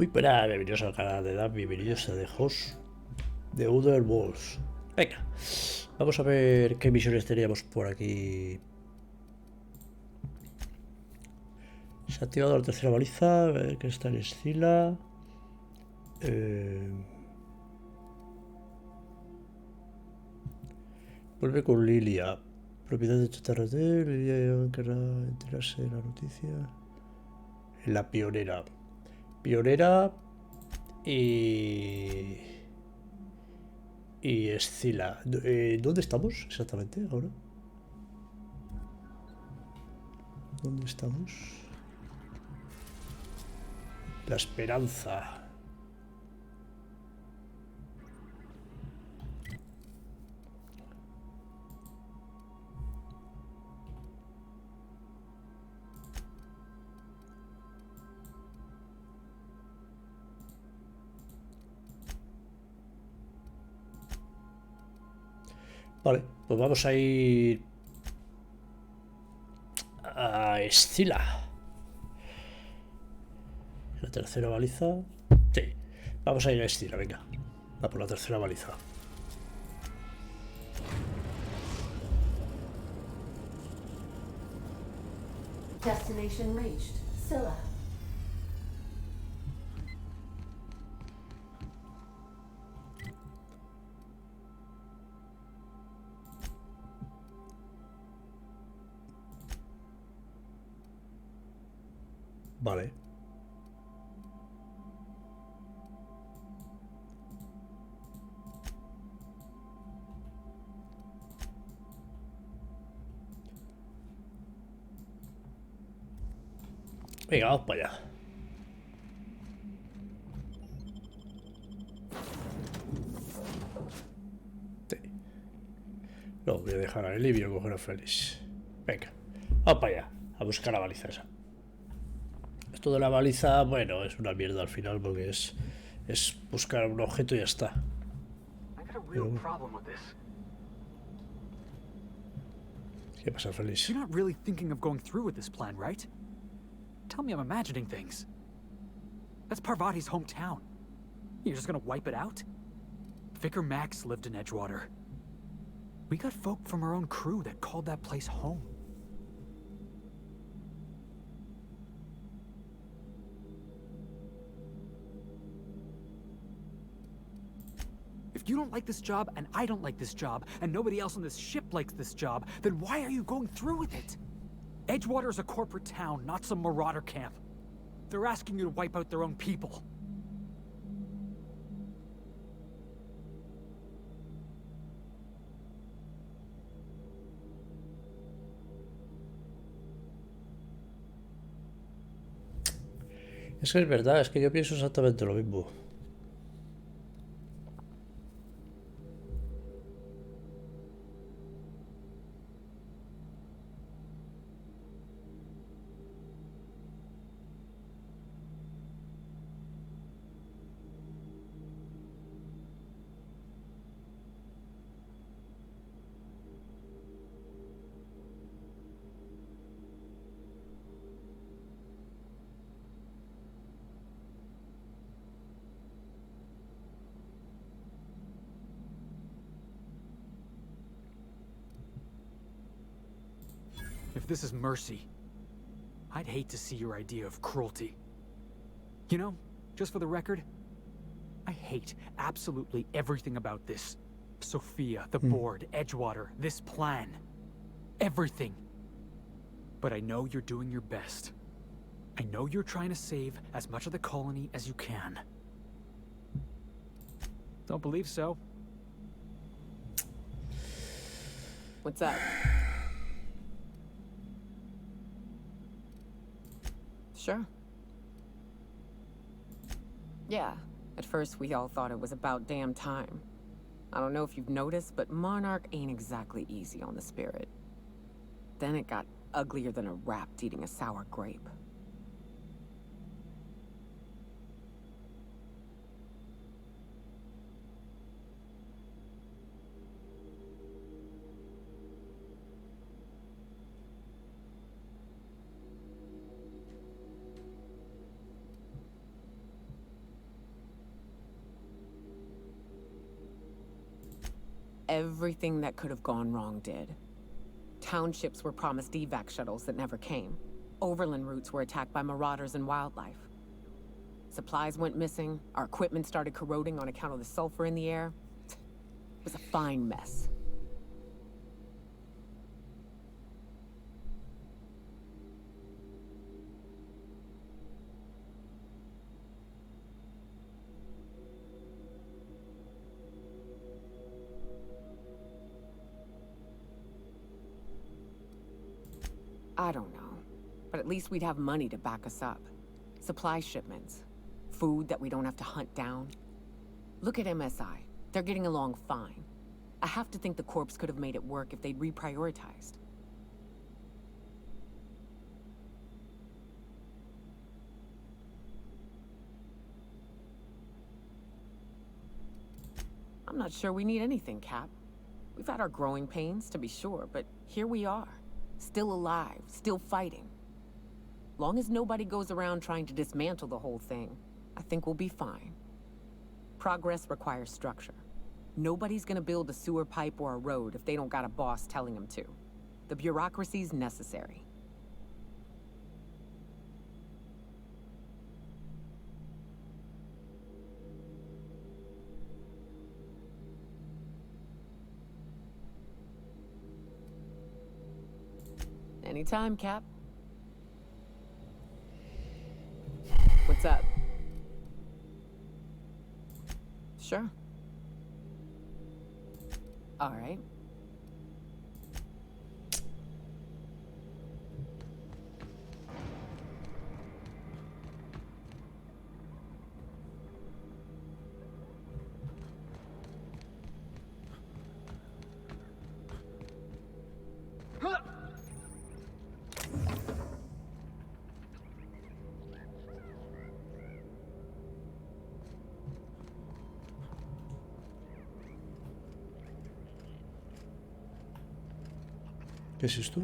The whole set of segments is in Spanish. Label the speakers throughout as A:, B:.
A: Muy buena, bienvenidos al canal de Dan, bienvenidos a The Host de Other Worlds. Venga, vamos a ver qué misiones teníamos por aquí. Se ha activado la tercera baliza, a ver que está en Escila. Vuelve con Lilia. Propiedad de Chatarrate, Lilia querrá enterarse de la noticia. La pionera. Pionera y... Y Escila. ¿Dónde estamos exactamente ahora? ¿Dónde estamos? La esperanza. Vale, pues vamos a ir a Escila. La tercera baliza. Sí, vamos a ir a Escila, venga. Va por la tercera baliza.
B: Destination reached. Scylla.
A: Vale. Venga, vamos para allá. Sí. No, voy a dejar a Eli y voy a coger a Félix. Venga, vamos para allá. A buscar la baliza esa. Esto de la baliza, bueno, es una mierda al final porque es buscar un objeto y ya está. Pero, ¿qué pasa, Félix?
C: You're not really thinking of going through with this plan, right? Tell me I'm imagining things. That's Parvati's hometown. You're just gonna wipe it out? Vicar Max lived in Edgewater. We got folk from our own crew that called that place home. If you don't like this job, and I don't like this job, and nobody else on this ship likes this job, then why are you going through with it? Edgewater's a corporate town, not some marauder camp. They're asking you to wipe out their own people.
A: Es que es verdad, es que yo pienso exactamente lo mismo.
C: If this is mercy, I'd hate to see your idea of cruelty. You know, just for the record, I hate absolutely everything about this. Sophia, the board, Edgewater, this plan. Everything. But I know you're doing your best. I know you're trying to save as much of the colony as you can. Don't believe so?
D: What's up? Sure. Yeah, at first we all thought it was about damn time. I don't know if you've noticed, but Monarch ain't exactly easy on the spirit. Then it got uglier than a rat eating a sour grape. Everything that could have gone wrong did. Townships were promised evac shuttles that never came. Overland routes were attacked by marauders and wildlife. Supplies went missing, our equipment started corroding on account of the sulfur in the air. It was a fine mess. I don't know, but at least we'd have money to back us up. Supply shipments. Food that we don't have to hunt down. Look at MSI. They're getting along fine. I have to think the Corps could have made it work if they'd reprioritized. I'm not sure we need anything, Cap. We've had our growing pains, to be sure, but here we are. Still alive, still fighting. Long as nobody goes around trying to dismantle the whole thing, I think we'll be fine. Progress requires structure. Nobody's gonna build a sewer pipe or a road if they don't got a boss telling them to. The bureaucracy's necessary. Anytime, Cap. What's up? Sure. All right.
A: ¿Qué es esto?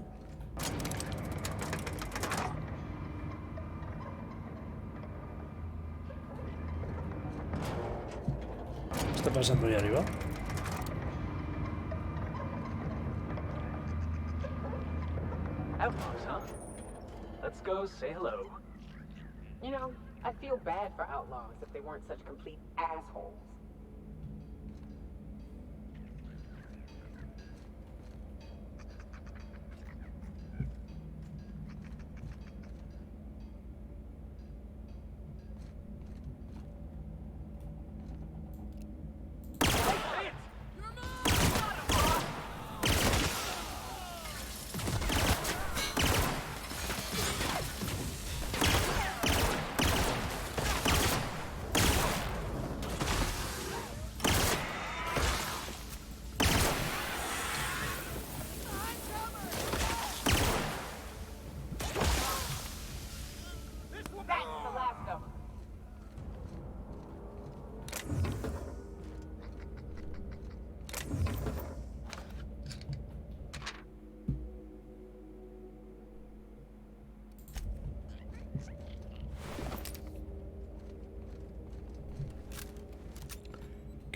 A: ¿Qué está pasando ahí arriba?
C: Outlaws, huh? Let's go say hello.
D: You know, I feel bad for outlaws if they weren't such complete assholes.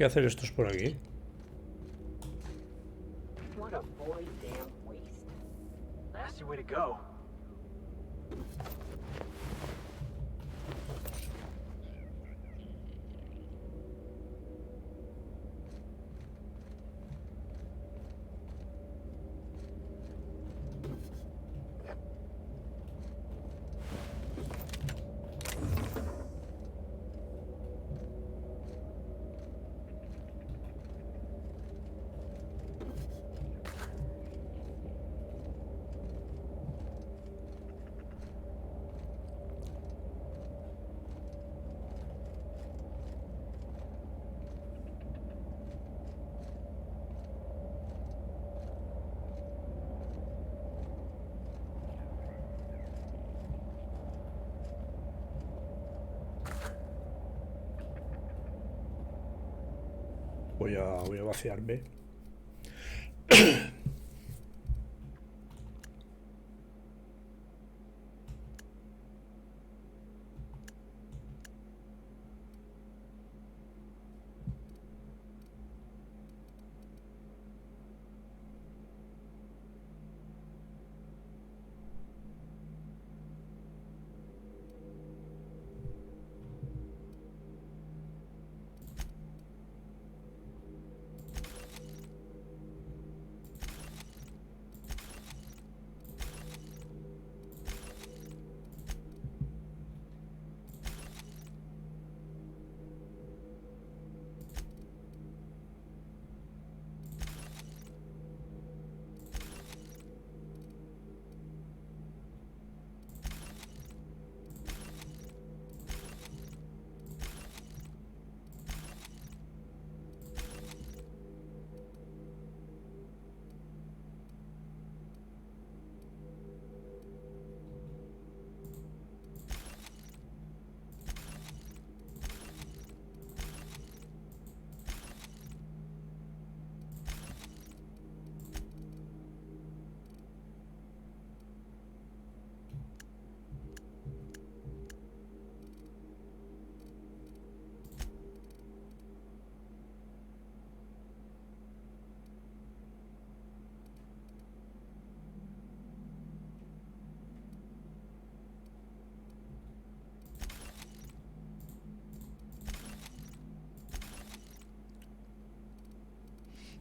A: ¿Qué hacen estos por aquí?
D: What a boy damn waste.
C: Nasty way to go.
A: Voy a vaciarme.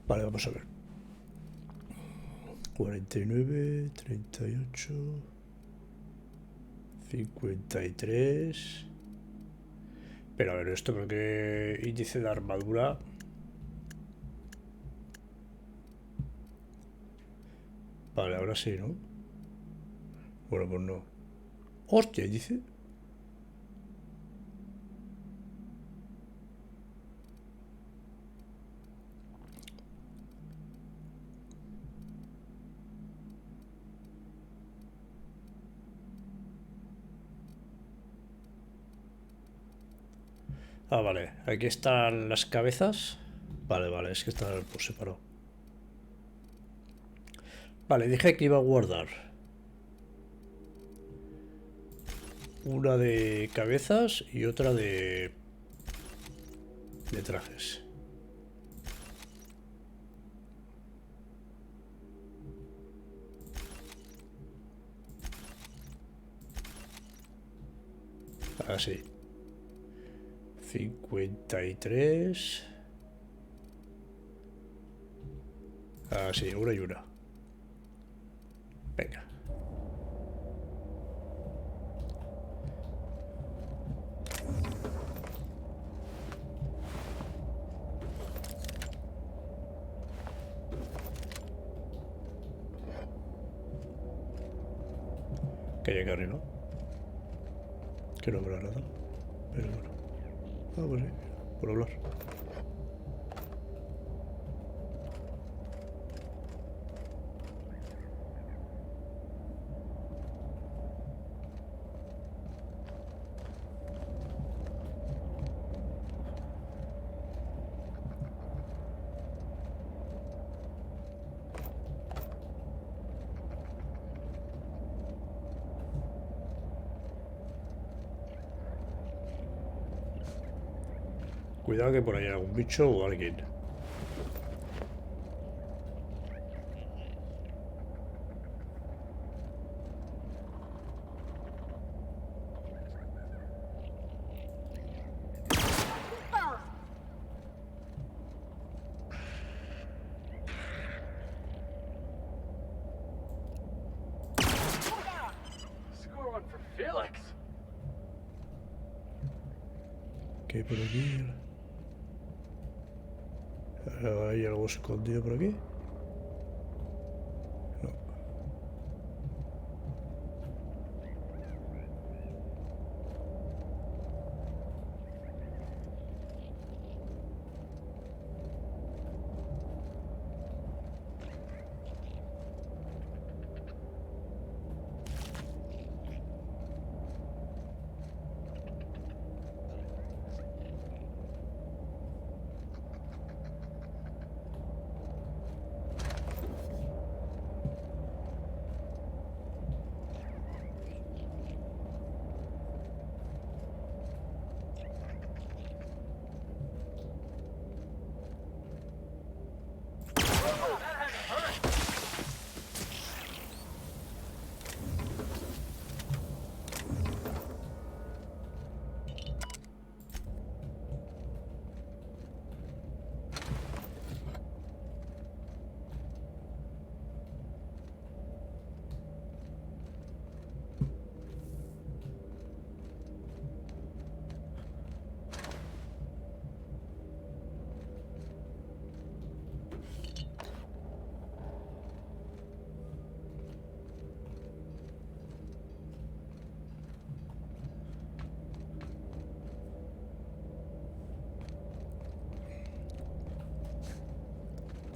A: Vale, vamos a ver. 49, 38, 53. Pero a ver, esto creo que índice de armadura. Vale, ahora sí, ¿no? Bueno, pues no. Hostia, dice. Ah, vale. Aquí están las cabezas. Vale, vale, es que están por separado. Vale, dije que iba a guardar una de cabezas y otra de trajes. Así. 53. Así, una y una. Venga. Que hay aquí arriba. Que no habrá nada. Pero bueno. Ah, pues sí. Por hablar. Cuidado que por ahí hay algún bicho o alguien.
C: Score one for Felix.
A: ¿Qué hay por aquí? ¿Hay algo escondido por aquí? No.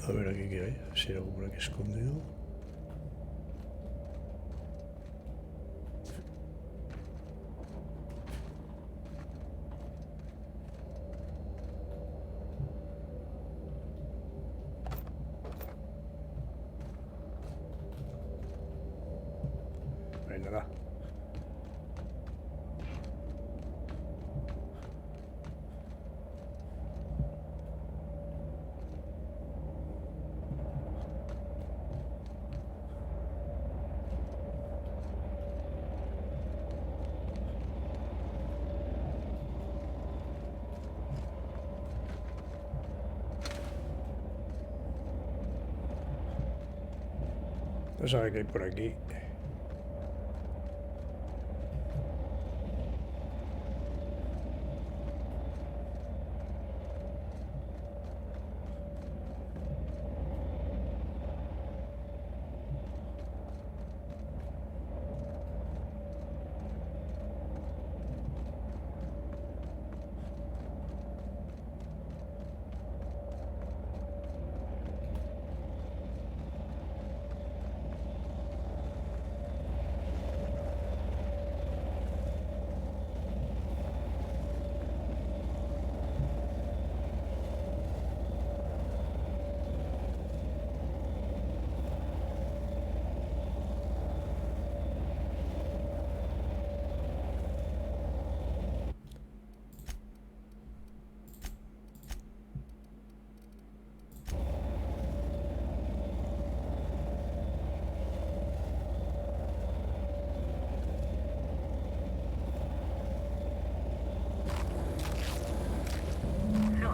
A: A ver aquí qué hay. Si hay algo por aquí escondido. No hay nada. No sabe qué hay por aquí.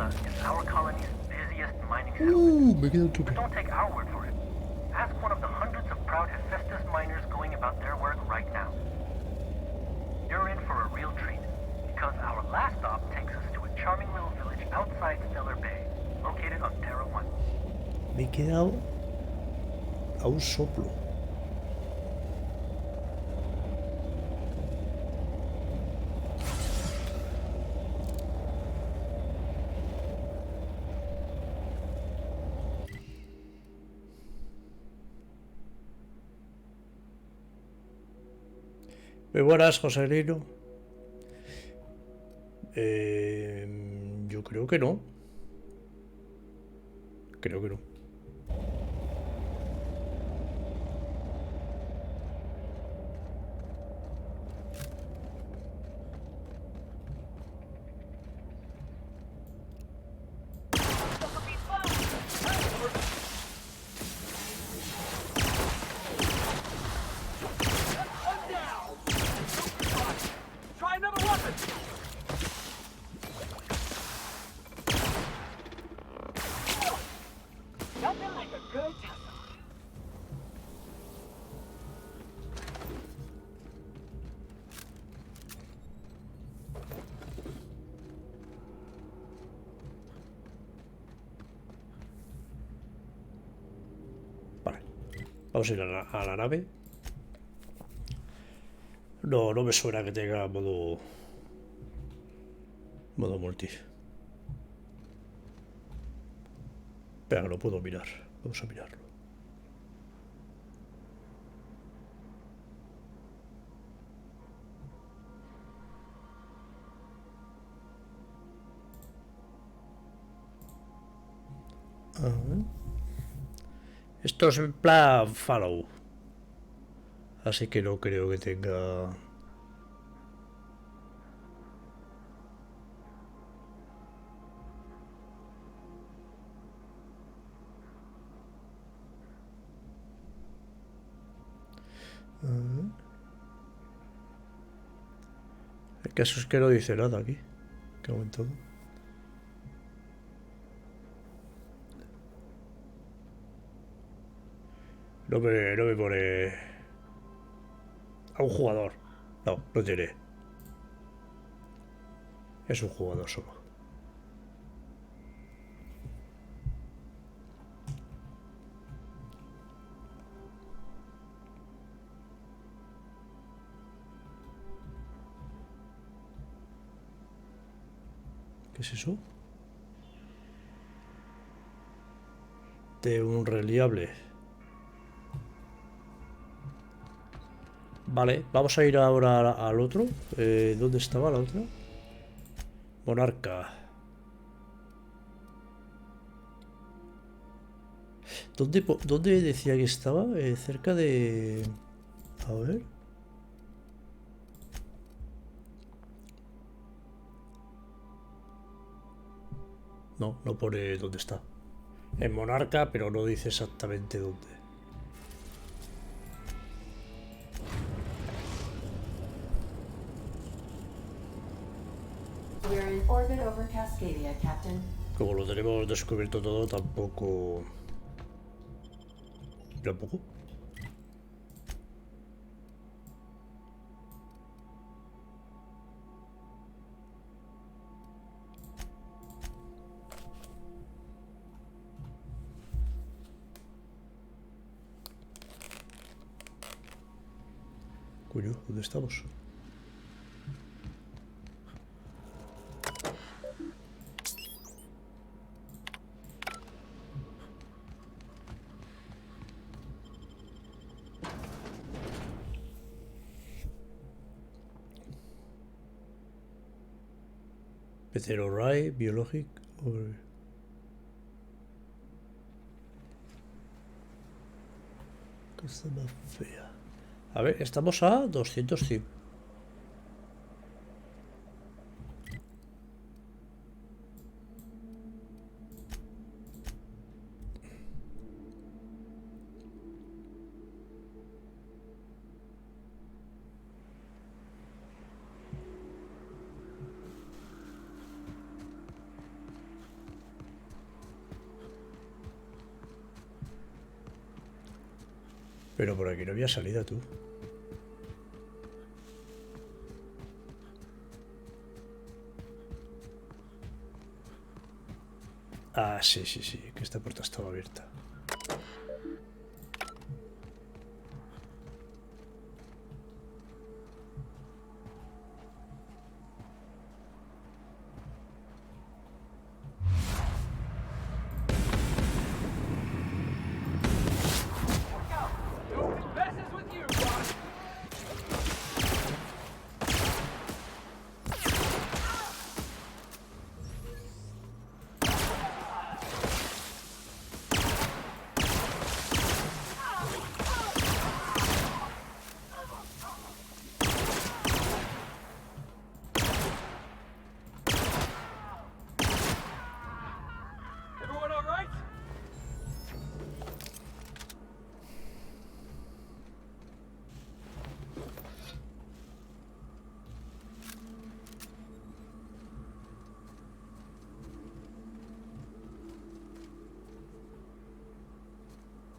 E: Is our colony's busiest mining settlement.
A: Me queda un
E: But
A: toque.
E: don't take our word for it. Ask one of the hundreds of proud Hephaestus miners going about their work right now. You're in for a real treat, because our last stop takes us to a charming little village outside Stellar Bay, located on Terra 1.
A: Me he quedado a un soplo. Muy buenas, José Lino. Yo creo que no. Creo que no.
C: Try another weapon! Nothing like a good tussle.
A: Vale. Vamos a ir a la nave. No, no me suena que tenga modo multi. Espera, que lo puedo mirar. Vamos a mirarlo. A ver. Esto es en plan follow. Así que no creo que tenga... El caso es que no dice nada aquí. Cago en todo. No me pone... A un jugador. No, no tiene. Es un jugador solo. ¿Qué es eso? De un reliable. Vale, vamos a ir ahora al otro. ¿Dónde estaba la otra? Monarca. ¿Dónde decía que estaba? Cerca de... A ver. No, no pone dónde está. En Monarca, pero no dice exactamente dónde.
B: We're in orbit over Cascadia, Captain.
A: Como lo tenemos descubierto todo, tampoco... Coño, ¿dónde estamos? Meteorite, biologic. Cosa más fea. A ver, estamos a 205. Pero por aquí no había salida, tú. Ah, sí, sí, sí, que esta puerta estaba abierta.
C: Everyone all right?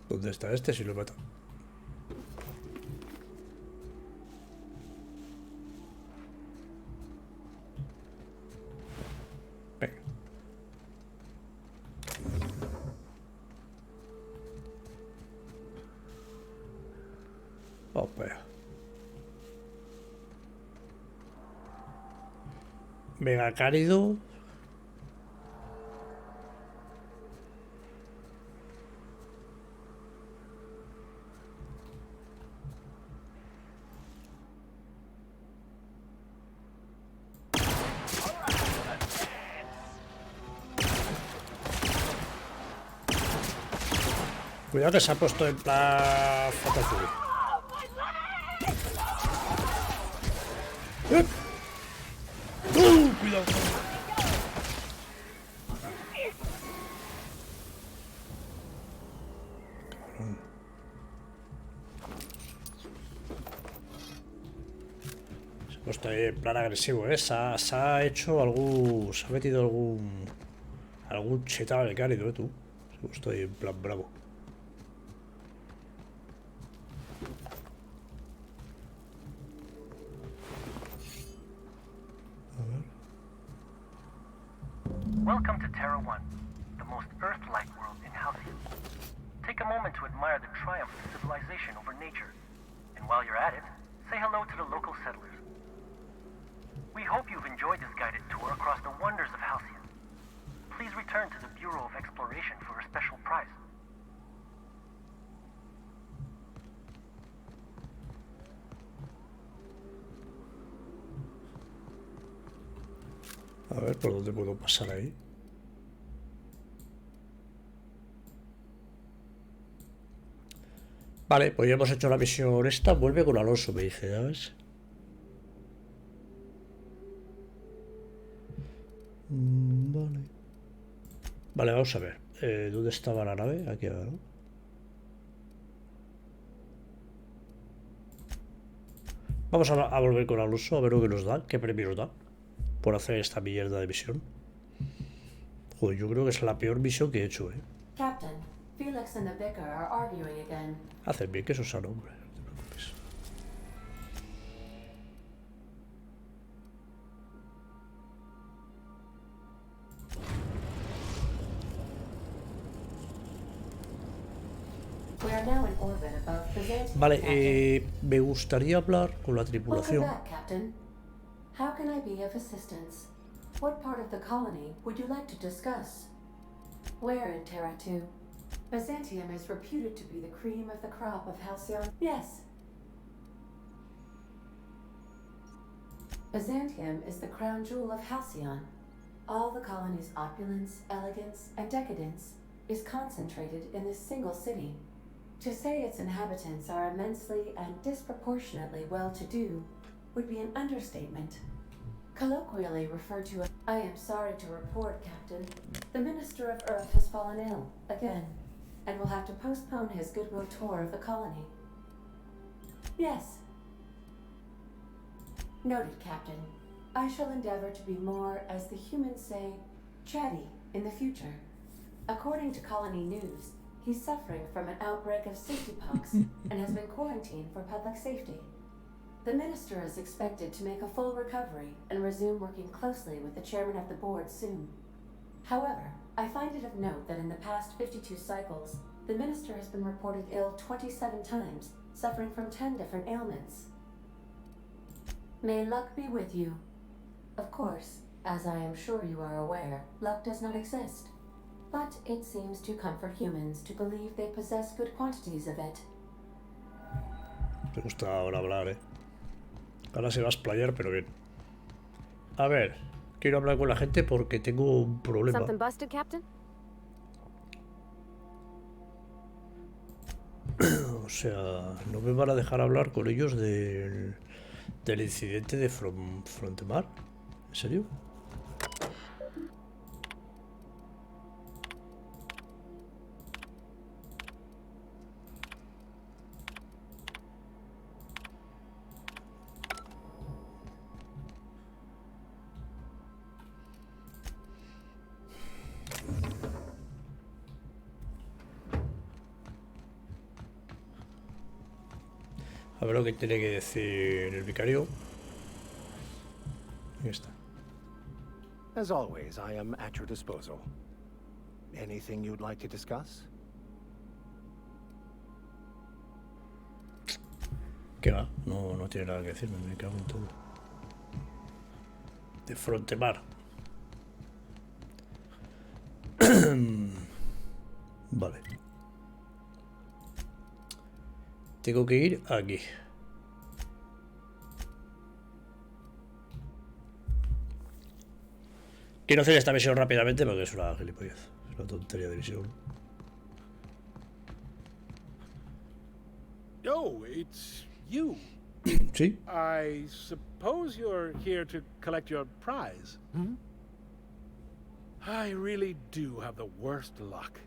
A: ¿Dónde está este si lo mata? Venga. Vamos para allá. Mega cálido. Cuidado que se ha puesto en plan Fatal Fury. Cuidado. Cabrón. Se ha puesto ahí en plan agresivo, ¿eh? Se ha hecho algún... Se ha metido algún chetado de cálido, ¿eh? Tú. Se ha puesto ahí en plan bravo.
E: Welcome to Terra 1, the most Earth-like world in Halcyon. Take a moment to admire the triumph of civilization over nature. And while you're at it, say hello to the local settlers. We hope you've enjoyed this guided tour across the wonders of Halcyon. Please return to the Bureau of Exploration for a special prize.
A: A ver, ¿por dónde puedo pasar ahí? Vale, pues ya hemos hecho la misión esta. Vuelve con Alonso, me dice, ¿sabes? Vale. Vale, vamos a ver. ¿Dónde estaba la nave? Aquí abajo. Vamos a volver con Alonso a ver lo que nos da. ¿Qué premio nos da? Por hacer esta mierda de misión. Joder, yo creo que es la peor misión que he hecho, ¿eh?
B: Captain, Felix and the Vicar are arguing again.
A: Hacen bien que eso sea hombre. No te preocupes.
B: We are now in orbit above Byzantium.
A: Vale,
B: Captain.
A: me gustaría hablar con la
B: Welcome
A: tripulación.
B: back, Captain. How can I be of assistance? What part of the colony would you like to discuss? Where in Terra 2? Byzantium is reputed to be the cream of the crop of Halcyon. Yes. Byzantium is the crown jewel of Halcyon. All the colony's opulence, elegance, and decadence is concentrated in this single city. To say its inhabitants are immensely and disproportionately well-to-do would be an understatement. Colloquially referred to as... I am sorry to report, Captain. The Minister of Earth has fallen ill, again, and will have to postpone his goodwill tour of the colony. Yes. Noted, Captain. I shall endeavor to be more, as the humans say, chatty in the future. According to Colony News, he's suffering from an outbreak of symptopox and has been quarantined for public safety. The Minister is expected to make a full recovery and resume working closely with the Chairman of the Board soon. However, I find it of note that in the past 52 cycles, the Minister has been reported ill 27 times, suffering from 10 different ailments. May luck be with you. Of course, as I am sure you are aware, luck does not exist. But it seems to comfort humans to believe they possess good quantities of it.
A: Me gusta ahora hablar, eh. Ahora se va a explayar, pero bien. A ver, quiero hablar con la gente porque tengo un problema.
F: Something busted, Captain?
A: O sea, no me van a dejar hablar con ellos del incidente de Frontemar. ¿En serio? A ver lo que tiene que decir el vicario. Ahí está.
G: As always, I am at your disposal. Anything you'd like to discuss?
A: ¿Qué va? No tiene nada que decirme, me cago en todo. De Frontemar. Vale. Tengo que ir aquí. Quiero hacer esta misión rápidamente porque es una gilipollez. Es una tontería de misión.
H: Oh, it's you.
A: ¿Sí?
H: I suppose you're here to collect your prize.
C: Hmm?
H: I really do have the worst luck.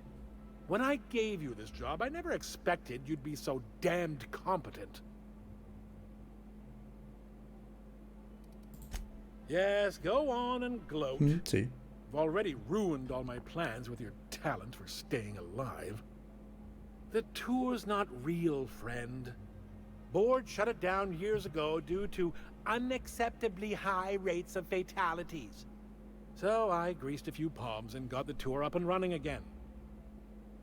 H: When I gave you this job, I never expected you'd be so damned competent. Yes, go on and gloat.
A: Sí.
H: You've already ruined all my plans with your talent for staying alive. The tour's not real, friend. Board shut it down years ago due to unacceptably high rates of fatalities. So I greased a few palms and got the tour up and running again.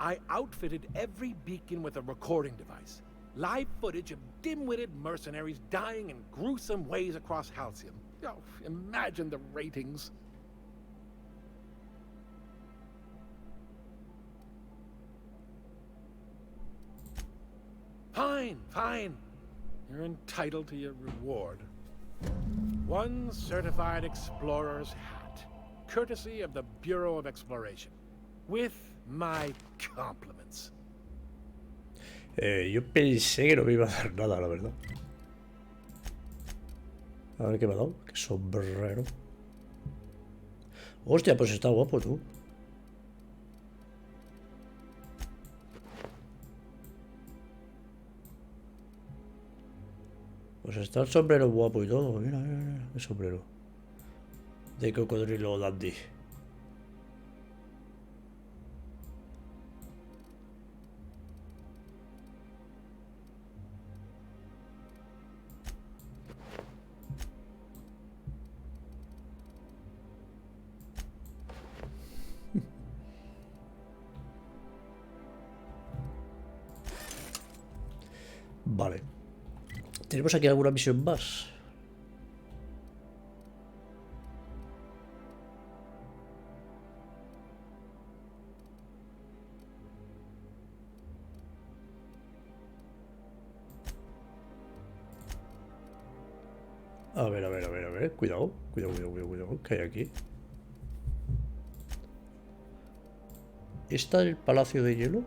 H: I outfitted every beacon with a recording device. Live footage of dim-witted mercenaries dying in gruesome ways across Halcyon. Oh, imagine the ratings. Fine. You're entitled to your reward. One certified explorer's hat, courtesy of the Bureau of Exploration. With my compliments.
A: Yo pensé que no me iba a dar nada, la verdad. A ver qué me ha dado. Qué sombrero. Hostia, pues está guapo tú. Pues está el sombrero guapo y todo. Mira, el sombrero. De cocodrilo dandy. Vale. ¿Tenemos aquí alguna misión más? A ver, a ver, a ver, a ver. Cuidado, cuidado, cuidado, cuidado, cuidado. ¿Qué hay aquí? ¿Está el Palacio de Hielo?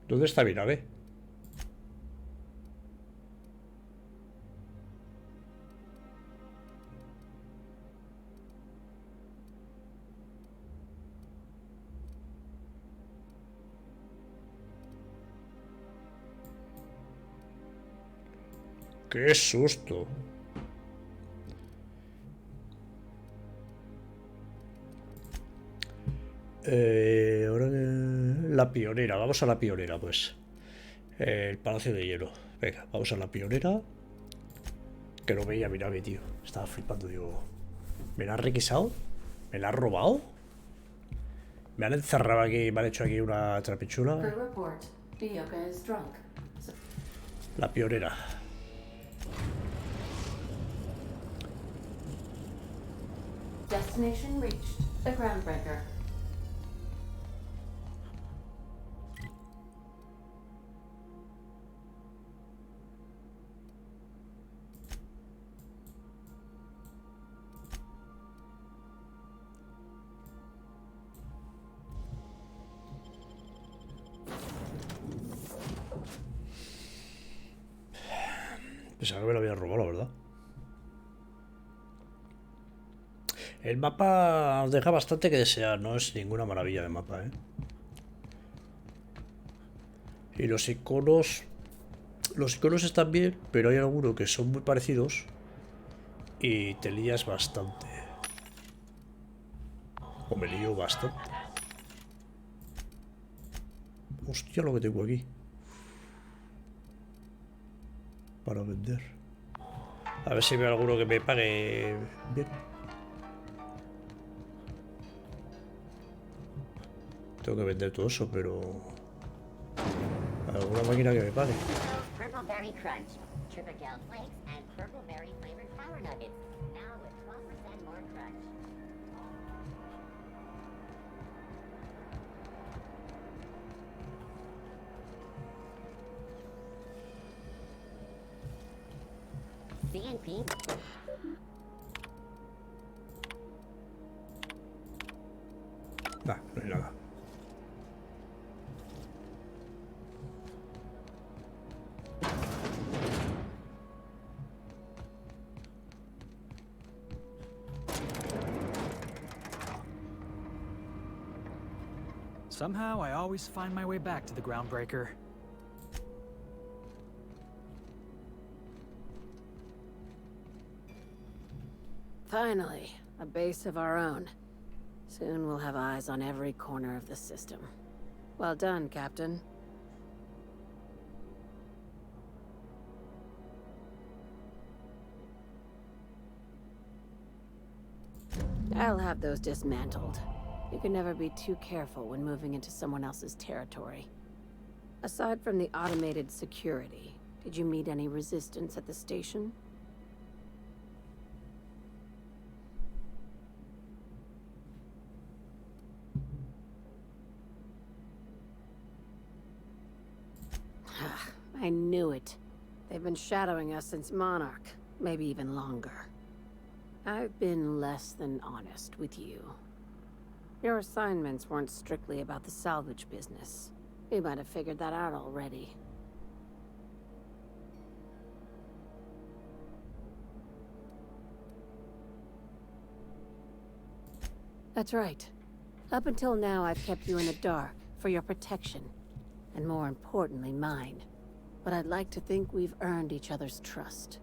A: ¿Dónde está mi nave? ¡Qué susto! Ahora la pionera. Vamos a la pionera, pues. El Palacio de Hielo. Venga, vamos a la pionera. Que no veía mi nave, tío. Estaba flipando, digo. ¿Me la han requisado? ¿Me la han robado? Me han encerrado aquí, me han hecho aquí una trapichula.
B: Per report, Bioka is drunk.
A: La pionera.
B: Destination reached. The groundbreaker.
A: Pensaba que me lo habían robado, la verdad. El mapa nos deja bastante que desear, no es ninguna maravilla de mapa, ¿eh? Y los iconos están bien, pero hay algunos que son muy parecidos y te lías bastante. O me lío bastante. Hostia, lo que tengo aquí para vender. A ver si veo alguno que me pague bien. Tengo que vender todo eso, pero alguna máquina que me pague.
F: Purple Berry Crunch, Triple Gel Flakes, and Purple Berry flavored Power Nuggets. Now with 12% more crunch. CNP.
A: Nah, no hay nada.
C: Somehow, I always find my way back to the groundbreaker.
I: Finally, a base of our own. Soon we'll have eyes on every corner of the system. Well done, Captain. I'll have those dismantled. You can never be too careful when moving into someone else's territory. Aside from the automated security, did you meet any resistance at the station? I knew it. They've been shadowing us since Monarch, maybe even longer. I've been less than honest with you. Your assignments weren't strictly about the salvage business. You might have figured that out already. That's right. Up until now, I've kept you in the dark for your protection. And more importantly, mine. But I'd like to think we've earned each other's trust.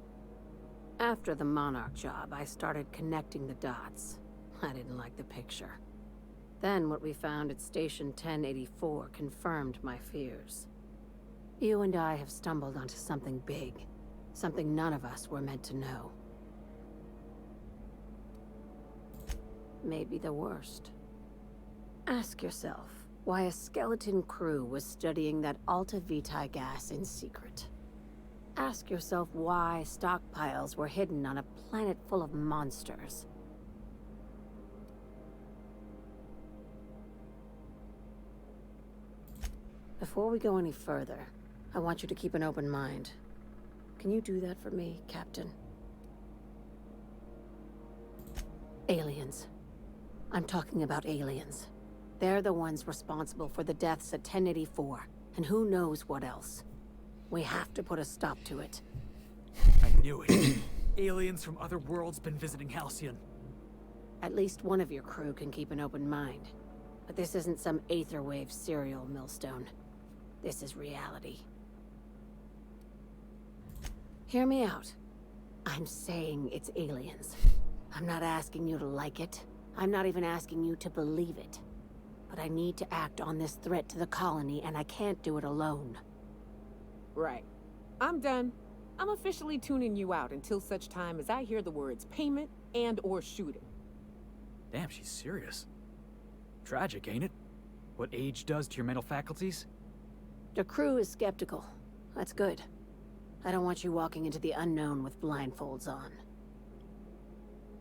I: After the Monarch job, I started connecting the dots. I didn't like the picture. Then what we found at Station 1084 confirmed my fears. You and I have stumbled onto something big. Something none of us were meant to know. Maybe the worst. Ask yourself why a skeleton crew was studying that Alta Vitae gas in secret. Ask yourself why stockpiles were hidden on a planet full of monsters. Before we go any further, I want you to keep an open mind. Can you do that for me, Captain? Aliens. I'm talking about aliens. They're the ones responsible for the deaths at 1084, and who knows what else. We have to put a stop to it.
C: I knew it. Aliens from other worlds been visiting Halcyon.
I: At least one of your crew can keep an open mind. But this isn't some Aetherwave serial, Millstone. This is reality. Hear me out. I'm saying it's aliens. I'm not asking you to like it. I'm not even asking you to believe it. But I need to act on this threat to the colony, and I can't do it alone.
D: Right. I'm done. I'm officially tuning you out until such time as I hear the words payment and/or shooting.
C: Damn, she's serious. Tragic, ain't it? What age does to your mental faculties?
I: The crew is skeptical. That's good. I don't want you walking into the unknown with blindfolds on.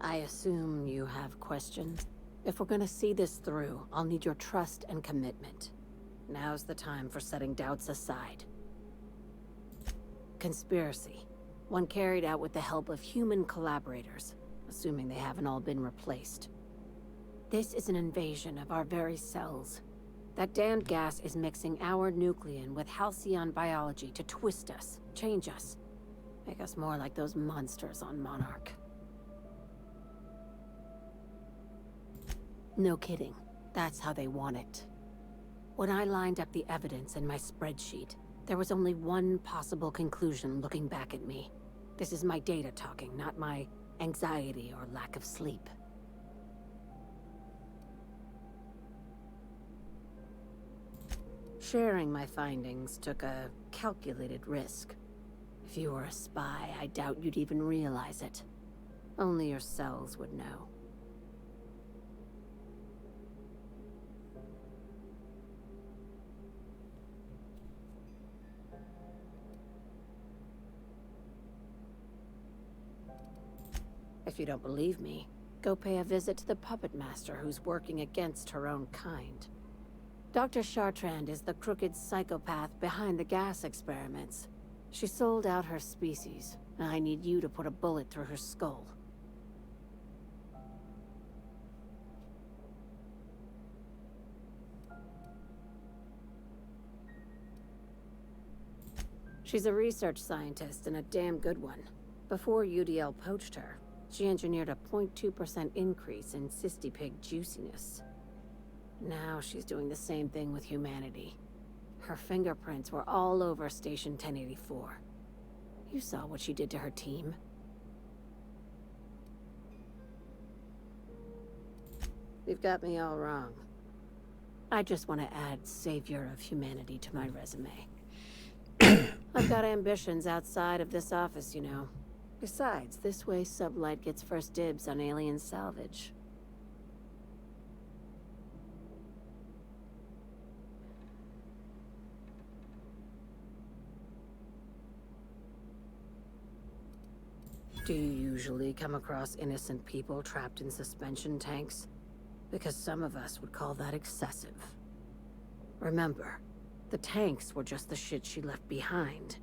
I: I assume you have questions? If we're gonna see this through, I'll need your trust and commitment. Now's the time for setting doubts aside. Conspiracy. One carried out with the help of human collaborators, assuming they haven't all been replaced. This is an invasion of our very cells. That damned gas is mixing our nucleon with halcyon biology to twist us, change us, make us more like those monsters on Monarch. No kidding. That's how they want it. When I lined up the evidence in my spreadsheet, there was only one possible conclusion looking back at me. This is my data talking, not my anxiety or lack of sleep. Sharing my findings took a calculated risk. If you were a spy, I doubt you'd even realize it. Only your cells would know. If you don't believe me, go pay a visit to the puppet master who's working against her own kind. Dr. Chartrand is the crooked psychopath behind the gas experiments. She sold out her species, and I need you to put a bullet through her skull. She's a research scientist and a damn good one. Before UDL poached her, she engineered a 0.2% increase in cystipig juiciness. Now she's doing the same thing with humanity. Her fingerprints were all over Station 1084. You saw what she did to her team. You've got me all wrong. I just want to add Savior of Humanity to my resume. I've got ambitions outside of this office, you know. Besides, this way Sublight gets first dibs on alien salvage. Do you usually come across innocent people trapped in suspension tanks? Because some of us would call that excessive. Remember, the tanks were just the shit she left behind.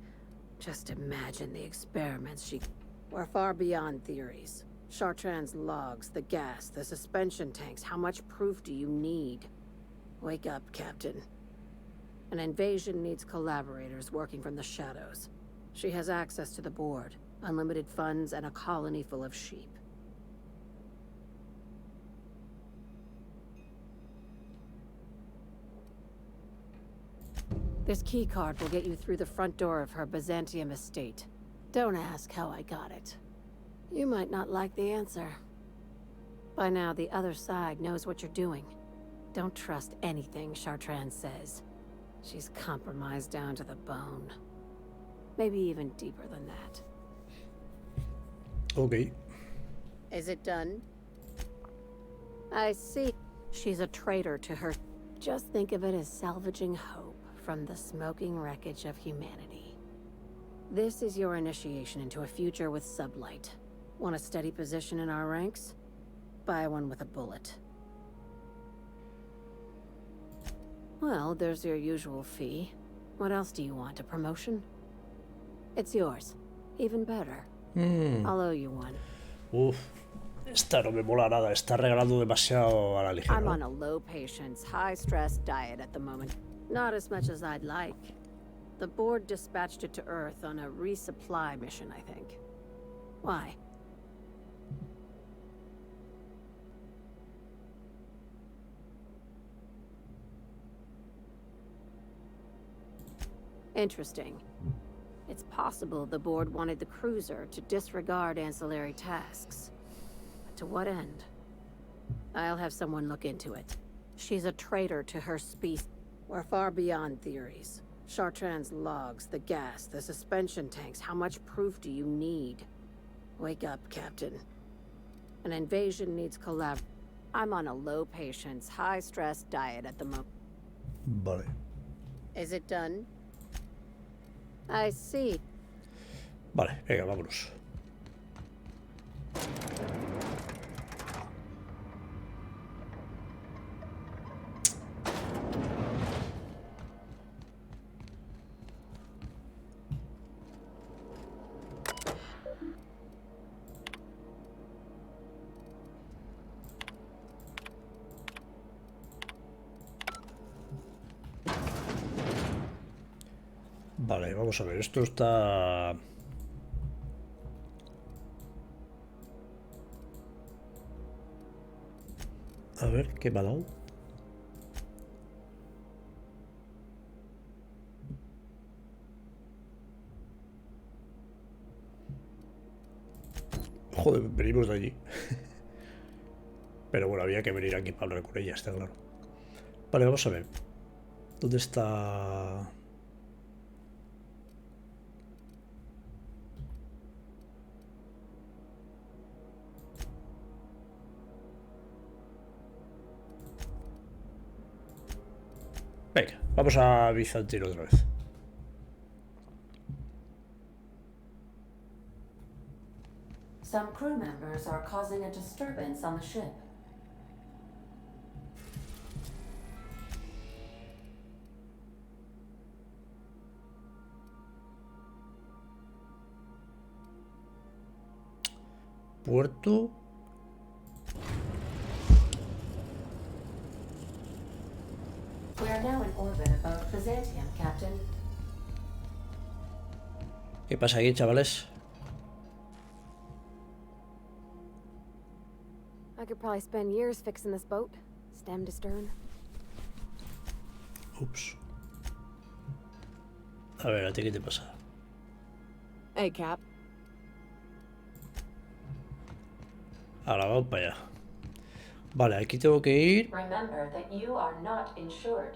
I: Just imagine the experiments she... We're far beyond theories. Chartrand's logs, the gas, the suspension tanks. How much proof do you need? Wake up, Captain. An invasion needs collaborators working from the shadows. She has access to the board, unlimited funds, and a colony full of sheep. This keycard will get you through the front door of her Byzantium estate. Don't ask how I got it. You might not like the answer. By now, the other side knows what you're doing. Don't trust anything Chartrand says. She's compromised down to the bone. Maybe even deeper than that.
A: Ok.
I: Is it done? I see. She's a traitor to her. Just think of it as salvaging hope from the smoking wreckage of humanity. This is your initiation into a future with sublight. Want a steady position in our ranks? Buy one with a bullet. Well, there's your usual fee. What else do you want? A promotion? It's yours. Even better. I'll owe you one.
A: Uf, esta no me mola nada. Está regalando demasiado a la ligera.
I: I'm on a low patience, high stress diet at the moment. Not as much as I'd like. The board dispatched it to Earth on a resupply mission, I think. Why? Interesting. It's possible the board wanted the cruiser to disregard ancillary tasks. But to what end? I'll have someone look into it. She's a traitor to her species. We're far beyond theories. Chartrand's logs, the gas, the suspension tanks. How much proof do you need? Wake up, Captain. An invasion needs collab. I'm on a low patience, high stress diet at the moment.
A: Vale.
I: Is it done? I see.
A: Vale, venga, vámonos. Vale, vamos a ver, esto está... A ver, ¿qué me ha dado? Joder, venimos de allí. Pero bueno, había que venir aquí para hablar con ella, está claro. Vale, vamos a ver. ¿Dónde está...? Venga, vamos a Bizantino otra vez.
B: Some crew members are causing a disturbance on the ship.
A: Puerto.
B: We are now in orbit above Byzantium, Captain.
A: ¿Qué pasa aquí, chavales?
J: I could probably spend years fixing this boat, stem to stern.
A: Ups. A ver, ¿a ti qué te pasa?
D: Hey, Cap.
A: Ahora vamos para allá. Vale, aquí tengo que ir.
B: Remember that you are not insured.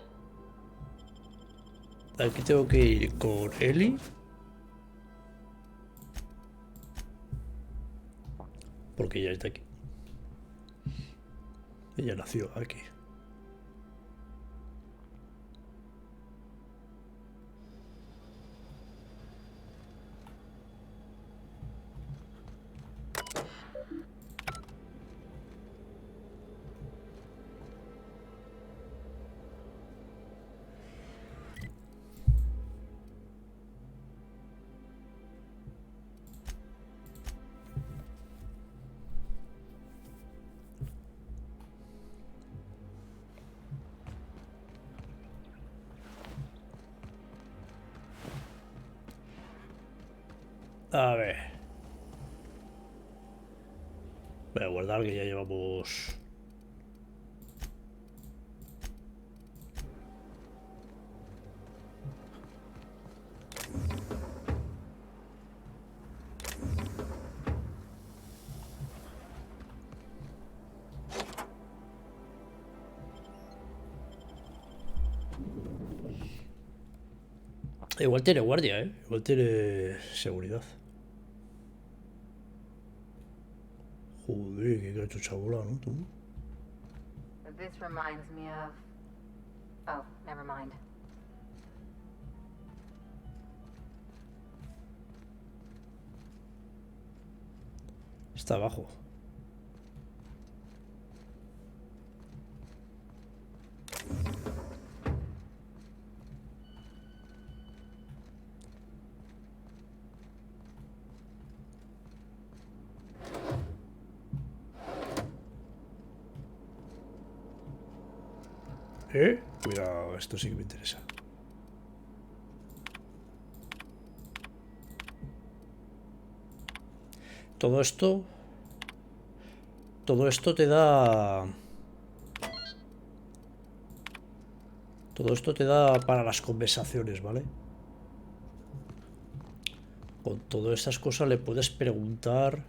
A: Aquí tengo que ir con Ellie. Porque ella está aquí. Ella nació aquí. A ver. Voy a guardar que ya llevamos... Igual tiene guardia, ¿eh? Igual tiene seguridad. Joder, qué cachucha bola, ¿no? Tú.
J: This reminds me of... Oh, never mind.
A: Está abajo. Cuidado, esto sí que me interesa. Todo esto te da... Todo esto te da para las conversaciones, ¿vale? Con todas estas cosas le puedes preguntar...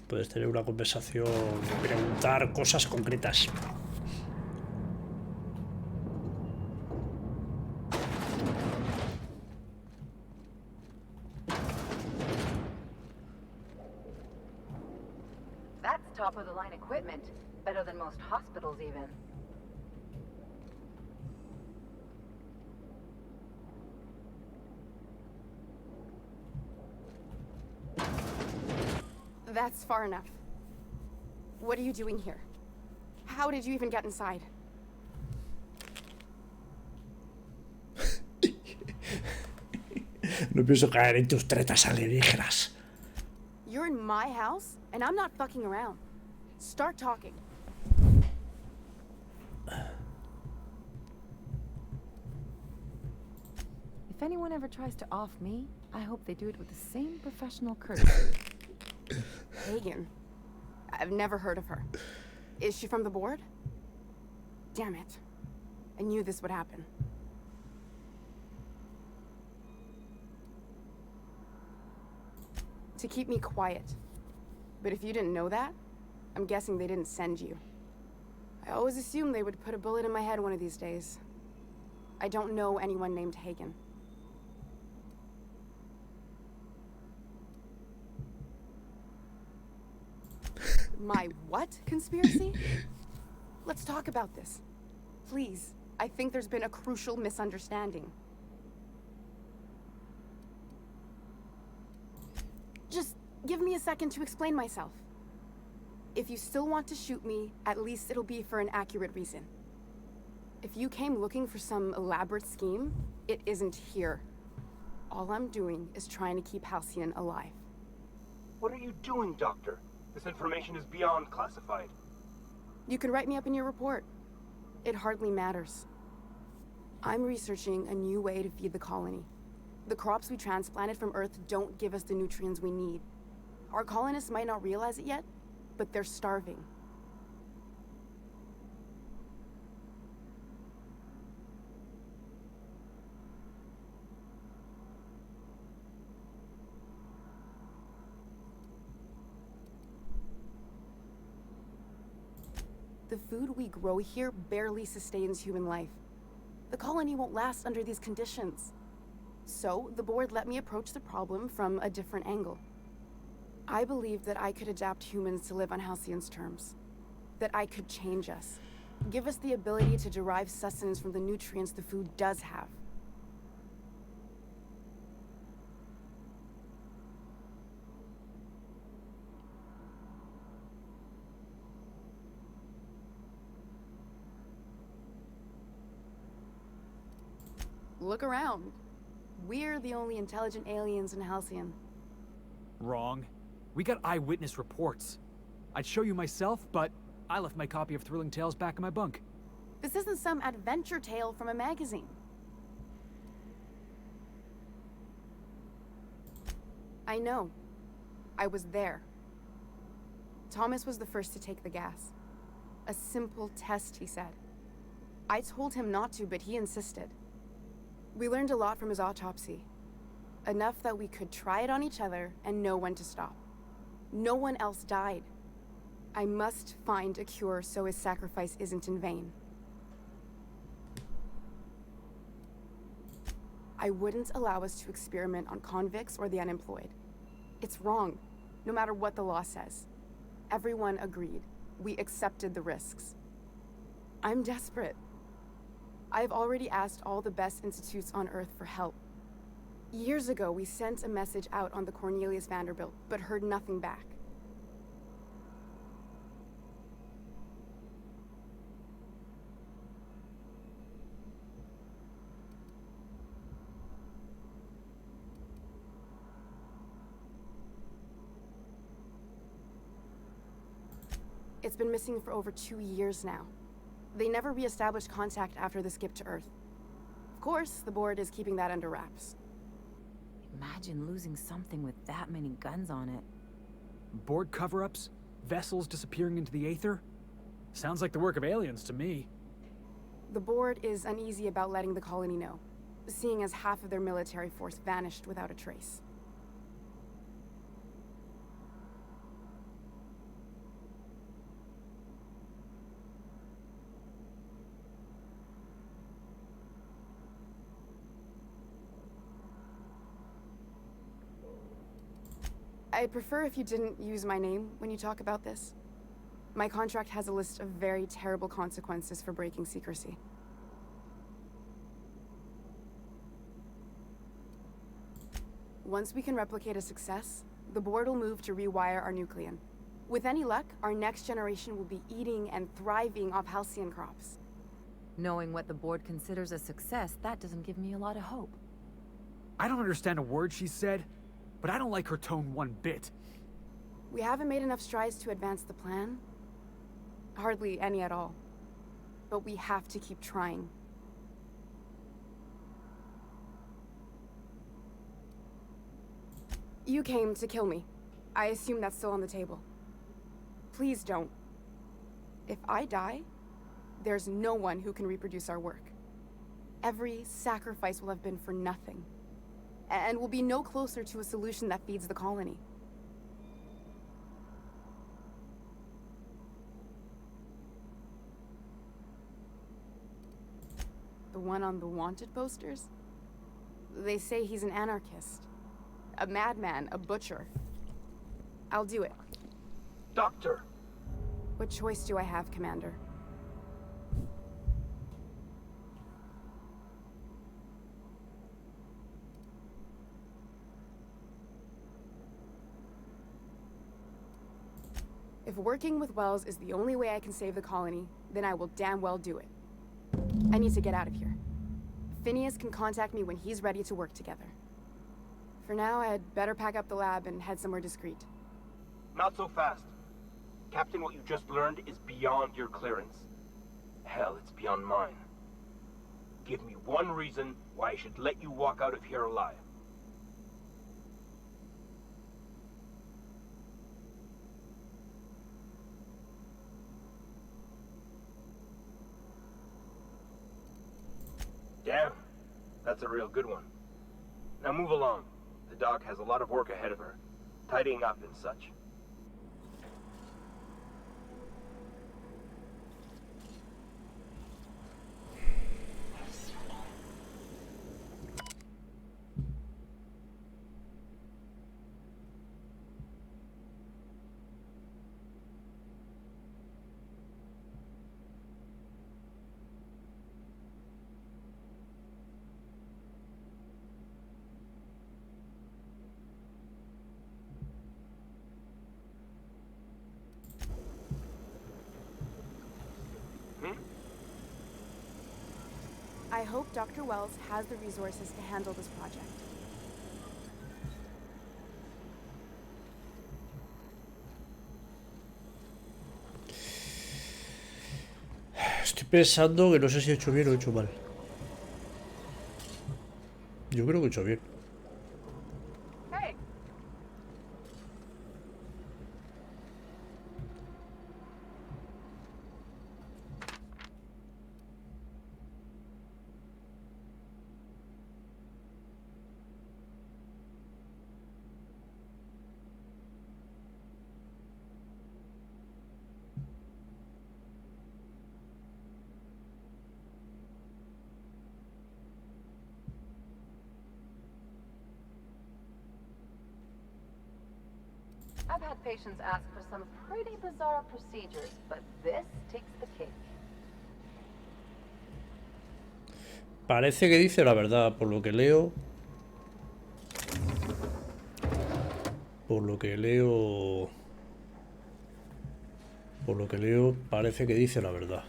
A: puedes tener una conversación y preguntar cosas concretas.
J: That's top-of-the-line equipment. Better than most hospitals, even.
K: That's far enough. What are you doing here? How did you even get inside?
A: No pienso caer en tus tretas alienígenas.
K: You're in my house, and I'm not fucking around. Start talking.
D: If anyone ever tries to off me, I hope they do it with the same professional courtesy.
K: Hagen. I've never heard of her. Is she from the board? Damn it. I knew this would happen. To keep me quiet. But if you didn't know that, I'm guessing they didn't send you. I always assumed they would put a bullet in my head one of these days. I don't know anyone named Hagen. My what conspiracy? Let's talk about this. Please, I think there's been a crucial misunderstanding. Just give me a second to explain myself. If you still want to shoot me, at least it'll be for an accurate reason. If you came looking for some elaborate scheme, it isn't here. All I'm doing is trying to keep Halcyon alive.
L: What are you doing, Doctor? This information is beyond classified.
K: You can write me up in your report. It hardly matters. I'm researching a new way to feed the colony. The crops we transplanted from Earth don't give us the nutrients we need. Our colonists might not realize it yet, but they're starving. The food we grow here barely sustains human life. The colony won't last under these conditions. So, the board let me approach the problem from a different angle. I believed that I could adapt humans to live on Halcyon's terms. That I could change us. Give us the ability to derive sustenance from the nutrients the food does have. Look around. We're the only intelligent aliens in Halcyon.
C: Wrong. We got eyewitness reports. I'd show you myself, but I left my copy of Thrilling Tales back in my bunk.
K: This isn't some adventure tale from a magazine. I know. I was there. Thomas was the first to take the gas. A simple test, he said. I told him not to, but he insisted. We learned a lot from his autopsy. Enough that we could try it on each other and know when to stop. No one else died. I must find a cure so his sacrifice isn't in vain. I wouldn't allow us to experiment on convicts or the unemployed. It's wrong, no matter what the law says. Everyone agreed. We accepted the risks. I'm desperate. I've already asked all the best institutes on Earth for help. Years ago, we sent a message out on the Cornelius Vanderbilt, but heard nothing back. It's been missing for over 2 years now. They never re-established contact after the skip to Earth. Of course, the board is keeping that under wraps.
M: Imagine losing something with that many guns on it.
C: Board cover-ups? Vessels disappearing into the aether? Sounds like the work of aliens to me.
K: The board is uneasy about letting the colony know, seeing as half of their military force vanished without a trace. I'd prefer if you didn't use my name when you talk about this. My contract has a list of very terrible consequences for breaking secrecy. Once we can replicate a success, the board will move to rewire our nucleon. With any luck, our next generation will be eating and thriving off halcyon crops.
M: Knowing what the board considers a success, that doesn't give me a lot of hope.
C: I don't understand a word she said, but I don't like her tone one bit.
K: We haven't made enough strides to advance the plan. Hardly any at all. But we have to keep trying. You came to kill me. I assume that's still on the table. Please don't. If I die, there's no one who can reproduce our work. Every sacrifice will have been for nothing. And we'll be no closer to a solution that feeds the colony. The one on the wanted posters? They say he's an anarchist. A madman, a butcher. I'll do it.
L: Doctor!
K: What choice do I have, Commander? If working with Wells is the only way I can save the colony, then I will damn well do it. I need to get out of here. Phineas can contact me when he's ready to work together. For now, I'd better pack up the lab and head somewhere discreet.
L: Not so fast. Captain, what you just learned is beyond your clearance. Hell, it's beyond mine. Give me one reason why I should let you walk out of here alive. Damn, that's a real good one. Now move along. The doc has a lot of work ahead of her, tidying up and such.
K: I hope Dr. Wells has the resources to handle this project.
A: Estoy pensando que no sé si he hecho bien o he hecho mal. Yo creo que he hecho bien.
K: Hey.
J: had patients ask for some pretty bizarre procedures, but this takes the cake.
A: Parece que dice la verdad, por lo que leo. Por lo que leo, parece que dice la verdad.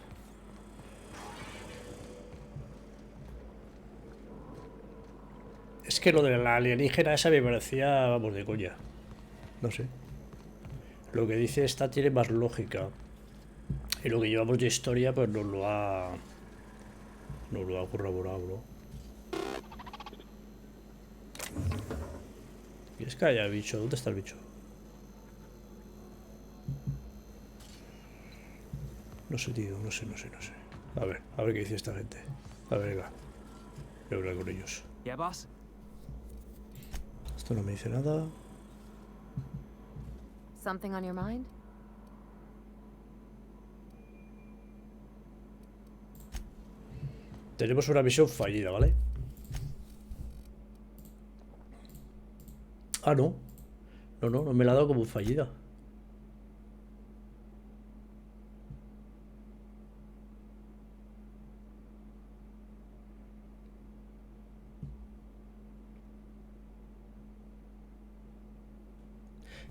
A: Es que lo de la alienígena esa me parecía, vamos, de coña. No sé. Lo que dice esta tiene más lógica. Y lo que llevamos de historia, pues nos lo ha corroborado, ¿no? Y es que haya bicho. ¿Dónde está el bicho? No sé, tío. No sé. A ver qué dice esta gente. A ver, venga. Voy a hablar con ellos.
C: Yeah, boss?
A: Esto no me dice nada.
M: Something on your mind?
A: Tenemos una misión fallida, ¿vale? Ah, no. No me la ha dado como fallida.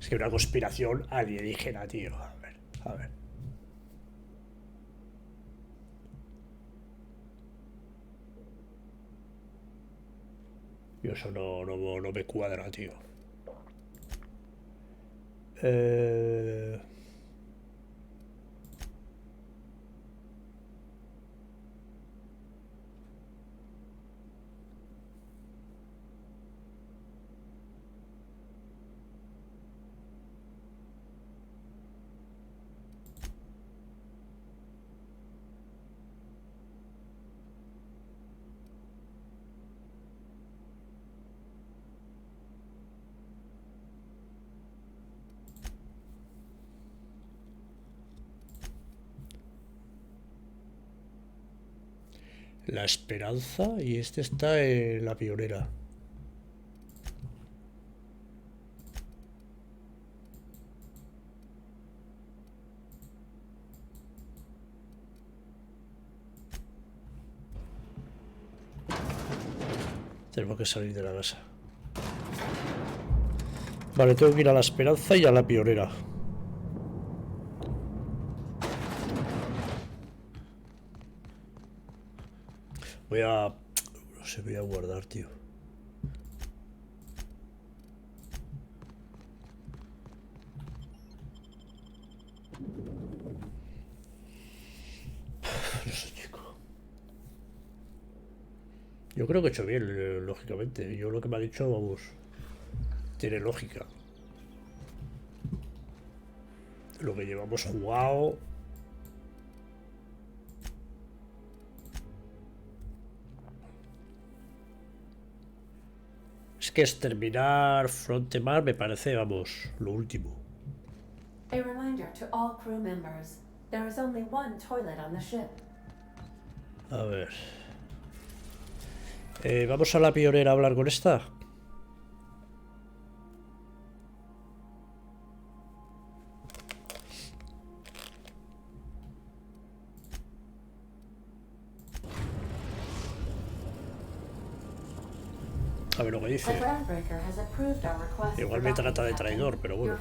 A: Es que una conspiración alienígena, tío. A ver. Yo eso no me cuadra, tío. La Esperanza y este está en la Pionera. Tenemos que salir de la casa. Vale, tengo que ir a la Esperanza y a la Pionera. Voy a... No sé, voy a guardar, tío. No sé, chico. Yo creo que he hecho bien, lógicamente. Yo lo que me ha dicho, vamos, tiene lógica. Lo que llevamos jugado... Es que exterminar Frontemar me parece, vamos, lo último.
B: A reminder to all crew members. There is only one toilet on the ship.
A: A ver. Vamos a la Pionera a hablar con esta. A ver lo que dice. Igual me trata de traidor, pero bueno.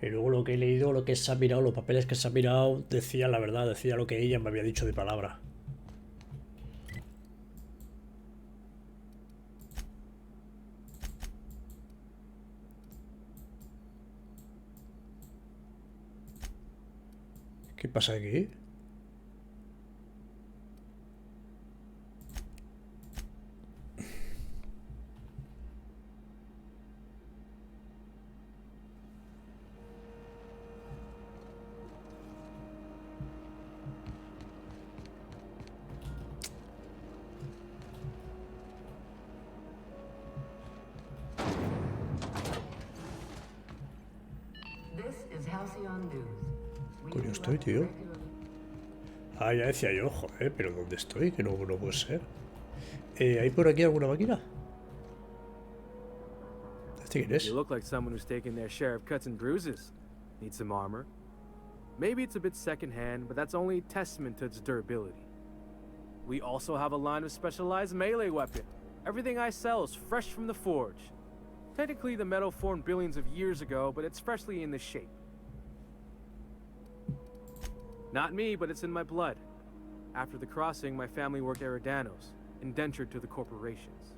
A: Y luego lo que he leído, lo que se ha mirado, los papeles que se ha mirado, decía la verdad, decía lo que ella me había dicho de palabra. ¿Qué pasa aquí? Coño estoy, tío. Ah, ya decía yo, joder, pero ¿dónde estoy? Que no puede ser. ¿Hay por aquí alguna máquina? ¿Este quién es?
N: You look like someone who's taken their share of cuts and bruises. Need some armor? Maybe it's a bit secondhand, but that's only testament to its durability. We also have a line of specialized melee weapon. Everything I sell is fresh from the forge. Technically, the metal formed billions of years ago, but it's freshly in this shape. Not me, but it's in my blood. After the crossing, my family worked Eridanos, indentured to the corporations.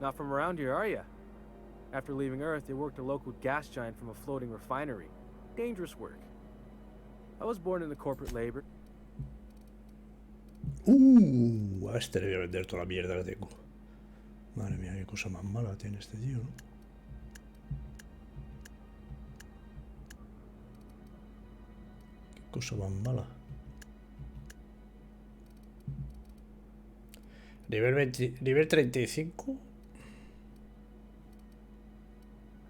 N: Not from around here, are ya? After leaving Earth, they worked a local gas giant from a floating refinery. Dangerous work. I was born into corporate labor.
A: A este le voy a vender toda la mierda que tengo. Madre mía, qué cosa más mala tiene este tío, ¿no? Qué cosa más mala. Nivel 35.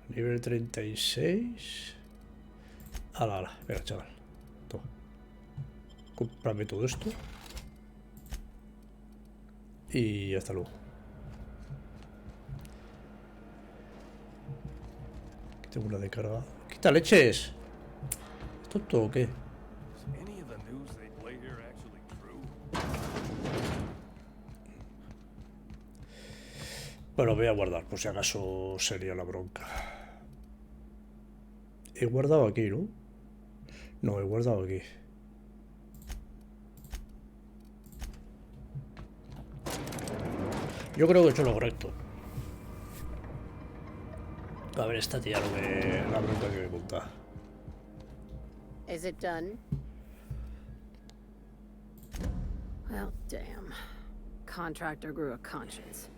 A: Nivel 36. Ala, venga, chaval. Toma. Cómprame todo esto. Y hasta luego. Aquí tengo una de carga. ¡Quita leches! ¿Es tonto o qué? Bueno, voy a guardar, por si acaso sería la bronca. He guardado aquí, ¿no? No, he guardado aquí. Yo creo que he hecho lo correcto. A ver, esta tía la bronca que me monta.
I: Is it done? Well, damn. Contractor grew a conscience.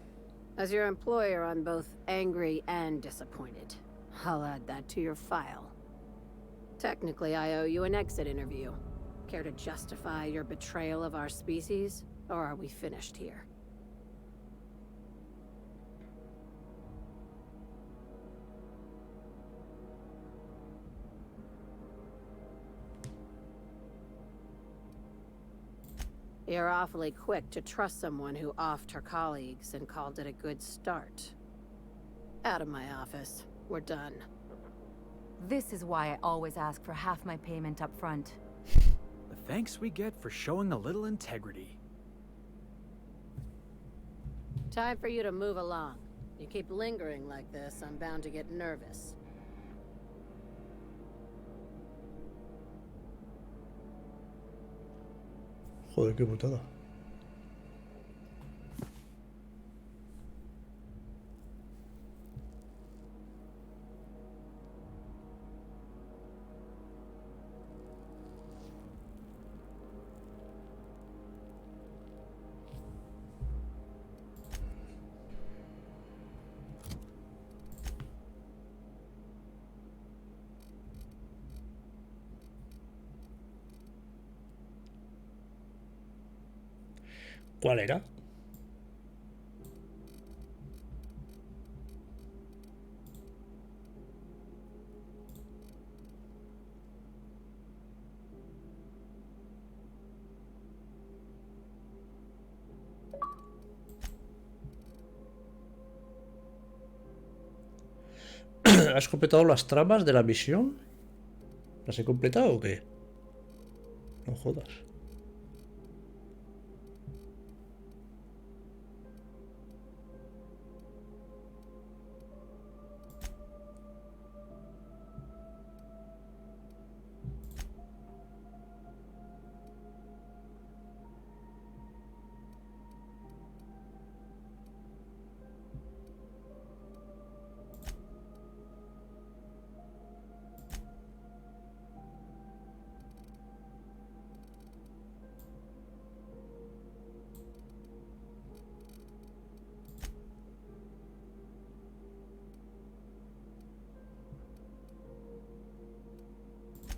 I: As your employer, I'm both angry and disappointed. I'll add that to your file. Technically, I owe you an exit interview. Care to justify your betrayal of our species, or are we finished here? You're awfully quick to trust someone who offed her colleagues and called it a good start. Out of my office. We're done.
M: This is why I always ask for half my payment up front.
C: The thanks we get for showing a little integrity.
I: Time for you to move along. You keep lingering like this, I'm bound to get nervous.
A: Joder, qué putada. ¿Cuál era? ¿Has completado las tramas de la misión? ¿Las he completado o qué? No jodas.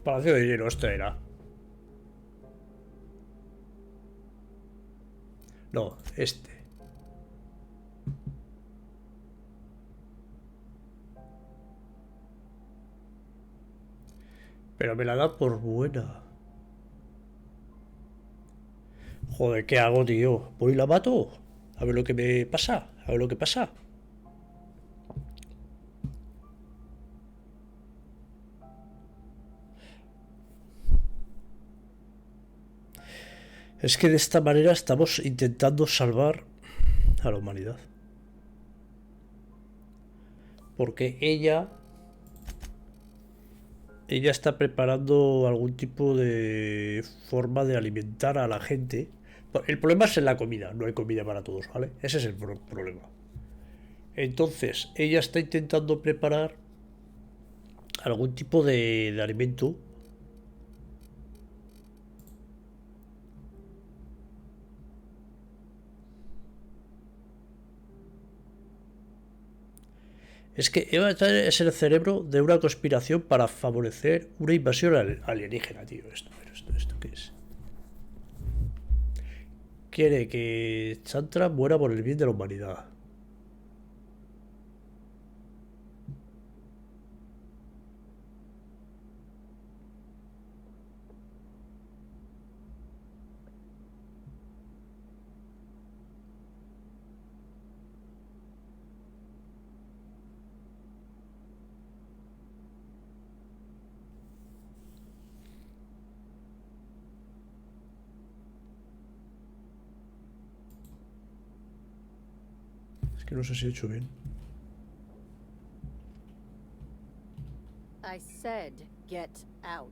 A: Palacio de hielo, este era. No, este. Pero me la da por buena. Joder, ¿qué hago, tío? ¿Voy y la mato? A ver lo que me pasa. A ver lo que pasa. Es que de esta manera estamos intentando salvar a la humanidad. Porque ella está preparando algún tipo de forma de alimentar a la gente. El problema es en la comida, no hay comida para todos, ¿vale? Ese es el problema. Entonces, ella está intentando preparar algún tipo de alimento. Es que Eva es el cerebro de una conspiración para favorecer una invasión alienígena, tío. ¿Esto qué es? Quiere que Chantra muera por el bien de la humanidad. Es que no sé si he hecho bien.
I: I said get out.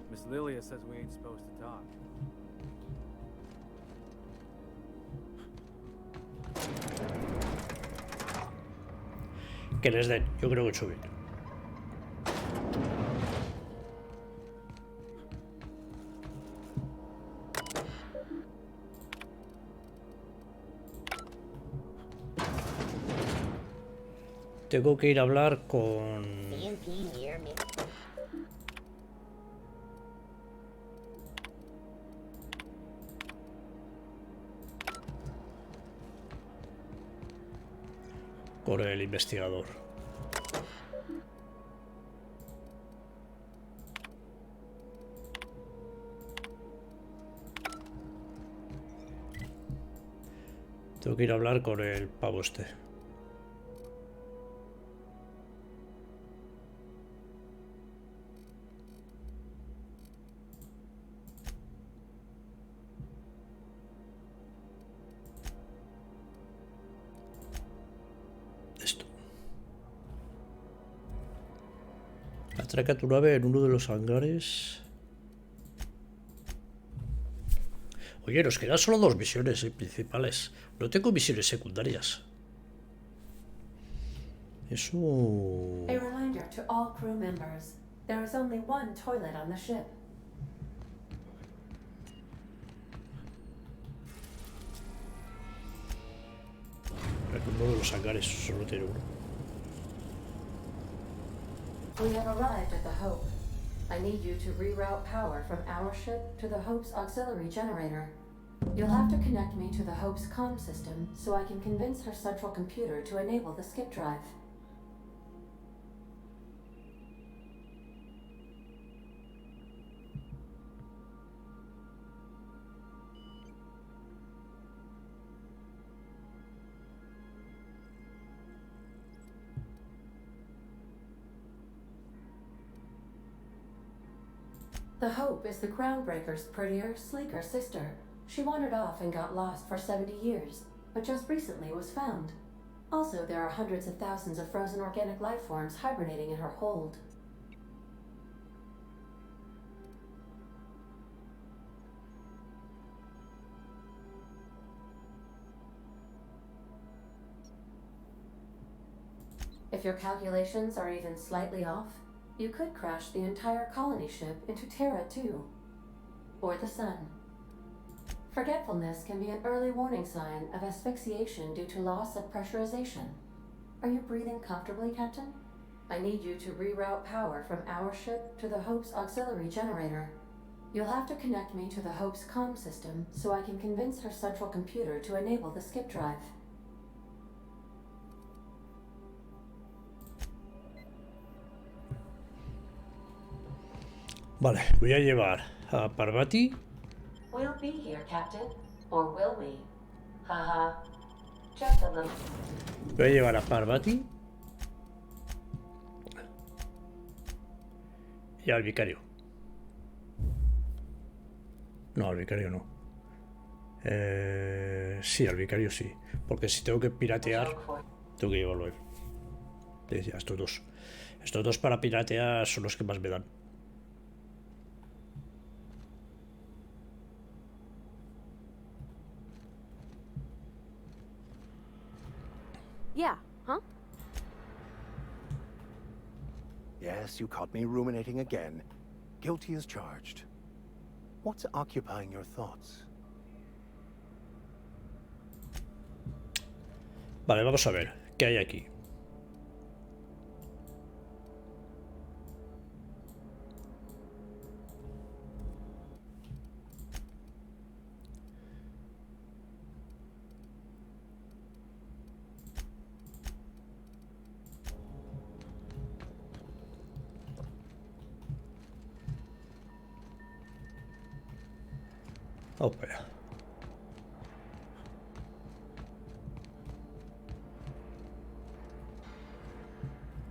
N: Miss Lilia says we ain't supposed to talk.
A: Que les den, yo creo que he hecho bien. Tengo que ir a hablar con... con el investigador. Tengo que ir a hablar con el pavo este. Atraca tu nave en uno de los hangares. Oye, nos quedan solo 2 misiones principales. No tengo misiones secundarias. Eso...
B: A reminder to all crew members. There is only one toilet on the ship.
A: En uno de los hangares solo tiene uno.
B: We have arrived at the Hope. I need you to reroute power from our ship to the Hope's auxiliary generator. You'll have to connect me to the Hope's comm system so I can convince her central computer to enable the skip drive. The Hope is the Groundbreaker's prettier, sleeker sister. She wandered off and got lost for 70 years, but just recently was found. Also, there are hundreds of thousands of frozen organic life forms hibernating in her hold. If your calculations are even slightly off, you could crash the entire colony ship into Terra 2. Or the sun. Forgetfulness can be an early warning sign of asphyxiation due to loss of pressurization. Are you breathing comfortably, Captain? I need you to reroute power from our ship to the Hope's auxiliary generator. You'll have to connect me to the Hope's comm system so I can convince her central computer to enable the skip drive.
A: Vale, voy a llevar a Parvati.
B: We'll be here, Captain. Or will we? Haha. Just a little.
A: Voy a llevar a Parvati y al vicario. No, al vicario no. Sí, al vicario sí. Porque si tengo que piratear, tengo que llevarlo a él. Decía, estos dos. Estos dos para piratear son los que más me dan.
I: Yeah, huh?
G: Yes, you caught me ruminating again. Guilty as charged. What's occupying your thoughts?
A: Vale, vamos a ver. ¿Qué hay aquí? Oh, para allá.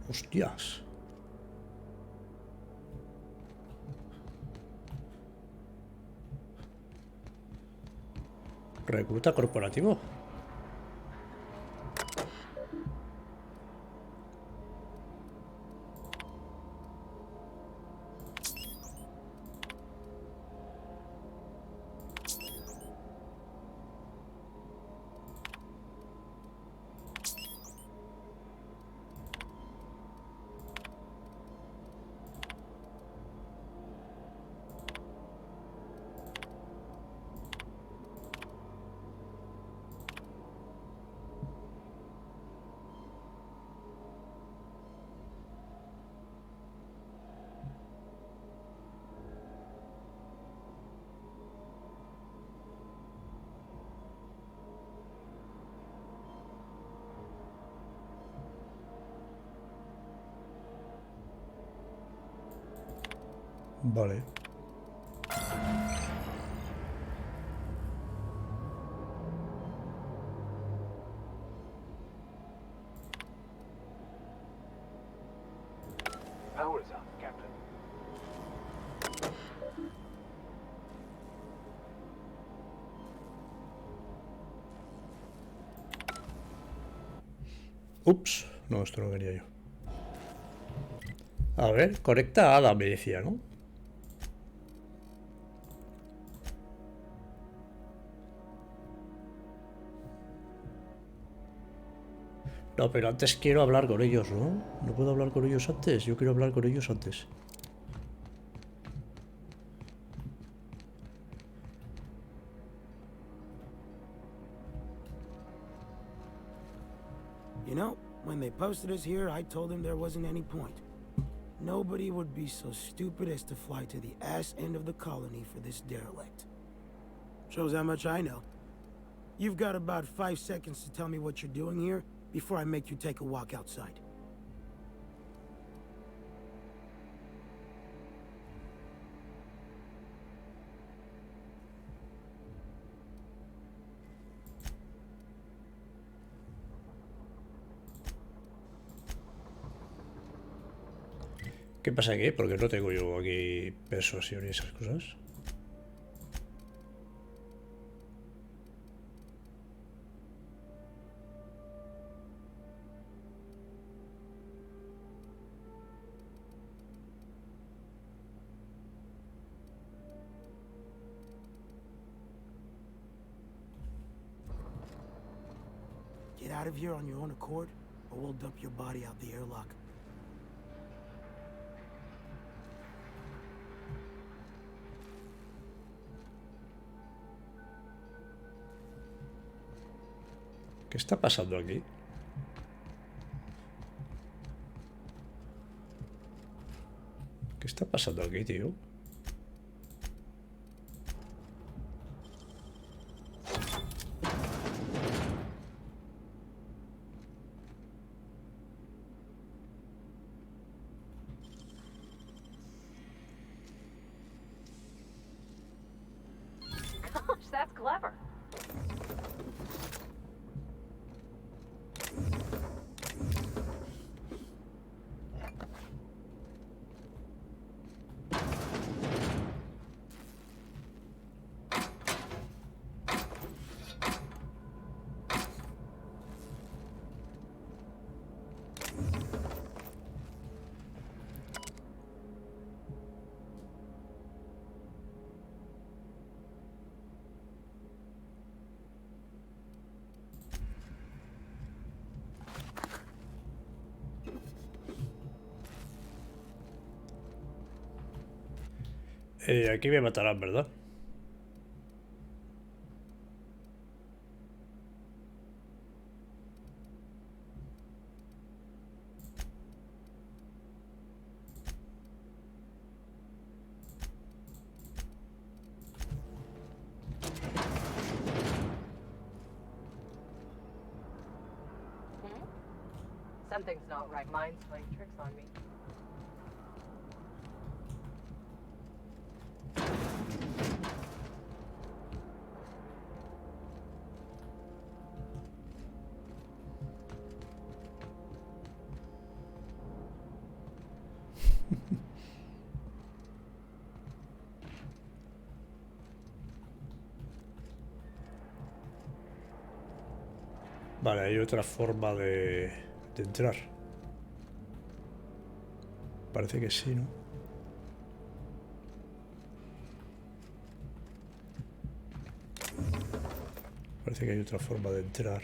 A: Hostias. Recluta corporativo. Vale.
L: Power is off, Captain.
A: Ups, no, esto no quería yo. A ver, conecta a Ada, me decía, ¿no? No, pero antes quiero hablar con ellos, ¿no? ¿No puedo hablar con ellos antes? Yo quiero hablar con ellos antes.
O: You know, when they posted us here, I told them there wasn't any point. Nobody would be so stupid as to fly to the ass end of the colony for this derelict. Shows how much I know. You've got about 5 seconds to tell me what you're doing here before I make you take a walk outside.
A: ¿Qué pasa aquí? Porque no tengo yo aquí persuasión y esas cosas.
O: Get out of here on your own accord, or we'll dump your body out the airlock.
A: ¿Qué está pasando aquí? ¿Qué está pasando aquí, tío?
J: Gosh, that's clever.
A: Aquí me matarán, ¿verdad?
J: Something's not right. Mine's playing tricks on me.
A: Vale, hay otra forma de entrar. Parece que sí, ¿no? Parece que hay otra forma de entrar.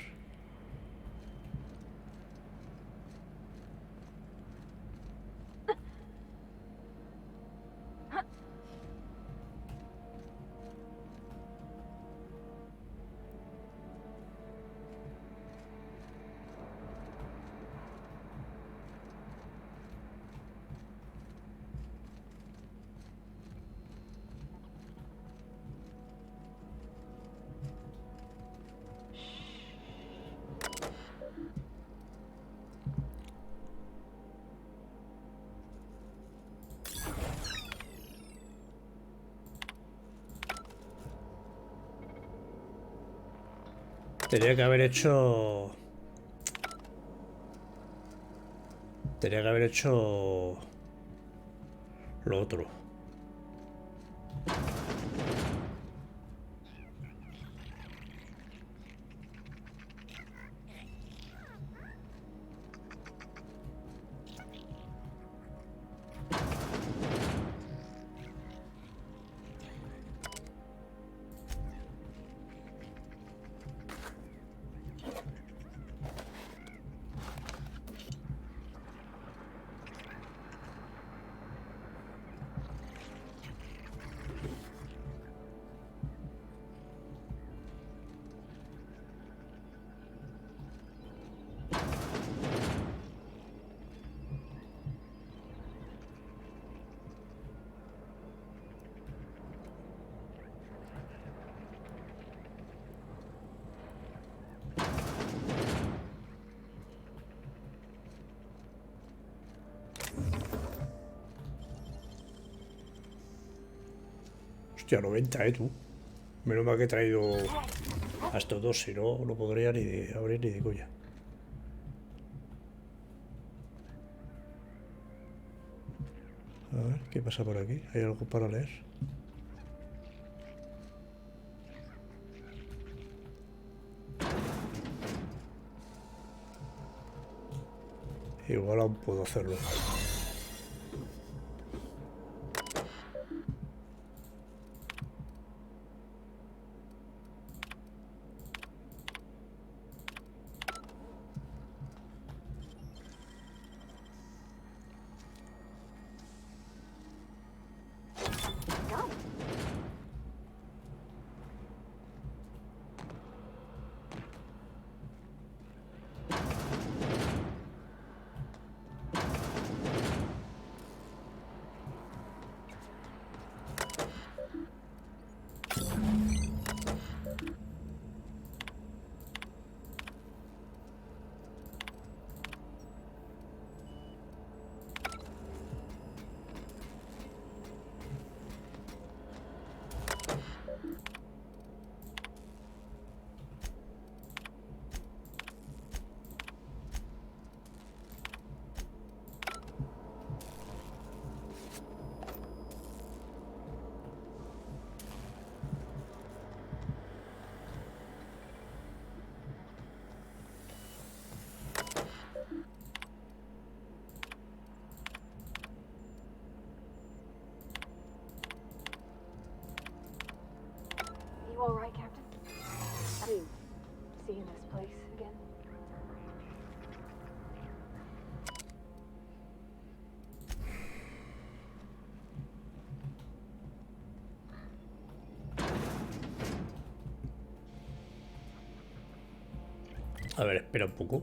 A: Tenía que haber hecho... Tenía que haber hecho... lo otro. Hostia, 90, tú. Menos mal que he traído a estos dos, si no, no podría ni de abrir ni de coña. A ver, ¿qué pasa por aquí? ¿Hay algo para leer? Igual aún puedo hacerlo. A ver, espera un poco.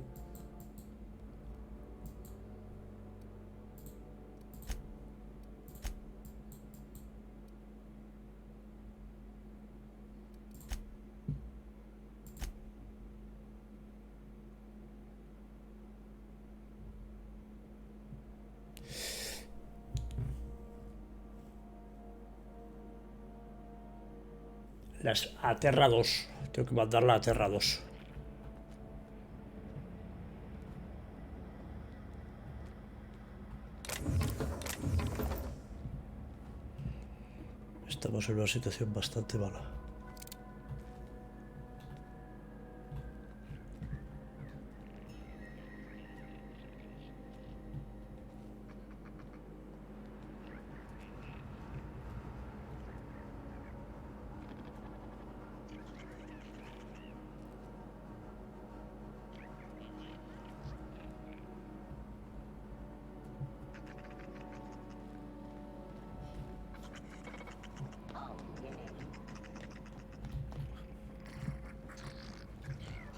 A: Las aterrados. Tengo que mandarla a aterrados. Estamos en una situación bastante mala.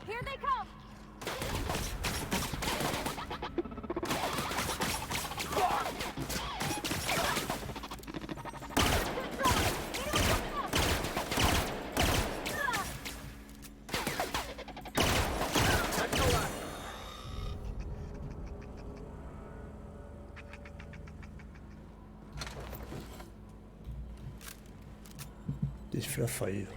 J: Here they come!
A: Disfraz fallido.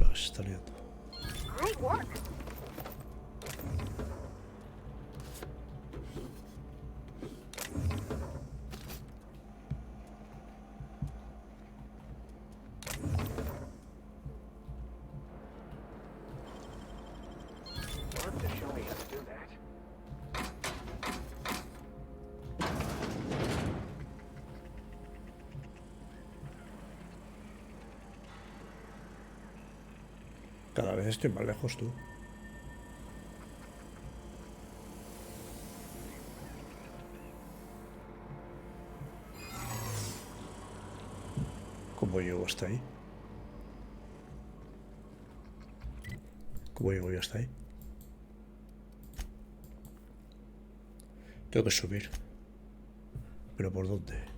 A: La está liando.
J: Great work!
L: Love to show me how to do that.
A: Cada vez estoy más lejos, tú. ¿Cómo llego hasta ahí? ¿Cómo llego yo hasta ahí? Tengo que subir. ¿Pero por dónde?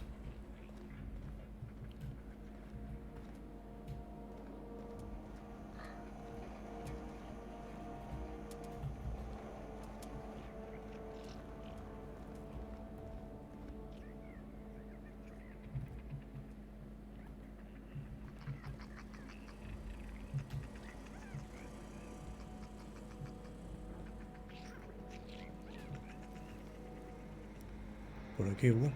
A: Por aquí igual.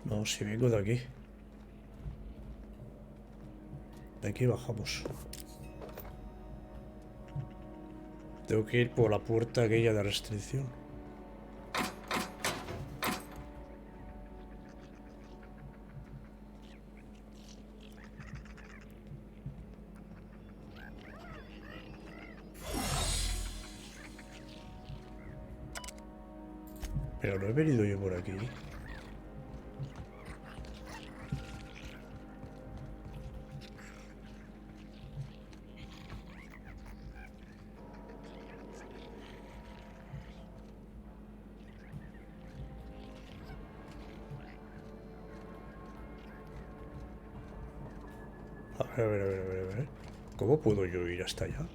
A: No, si vengo de aquí. De aquí bajamos. Tengo que ir por la puerta aquella de restricción. Pero no he venido yo por aquí. A ver. ¿Cómo puedo yo ir hasta allá?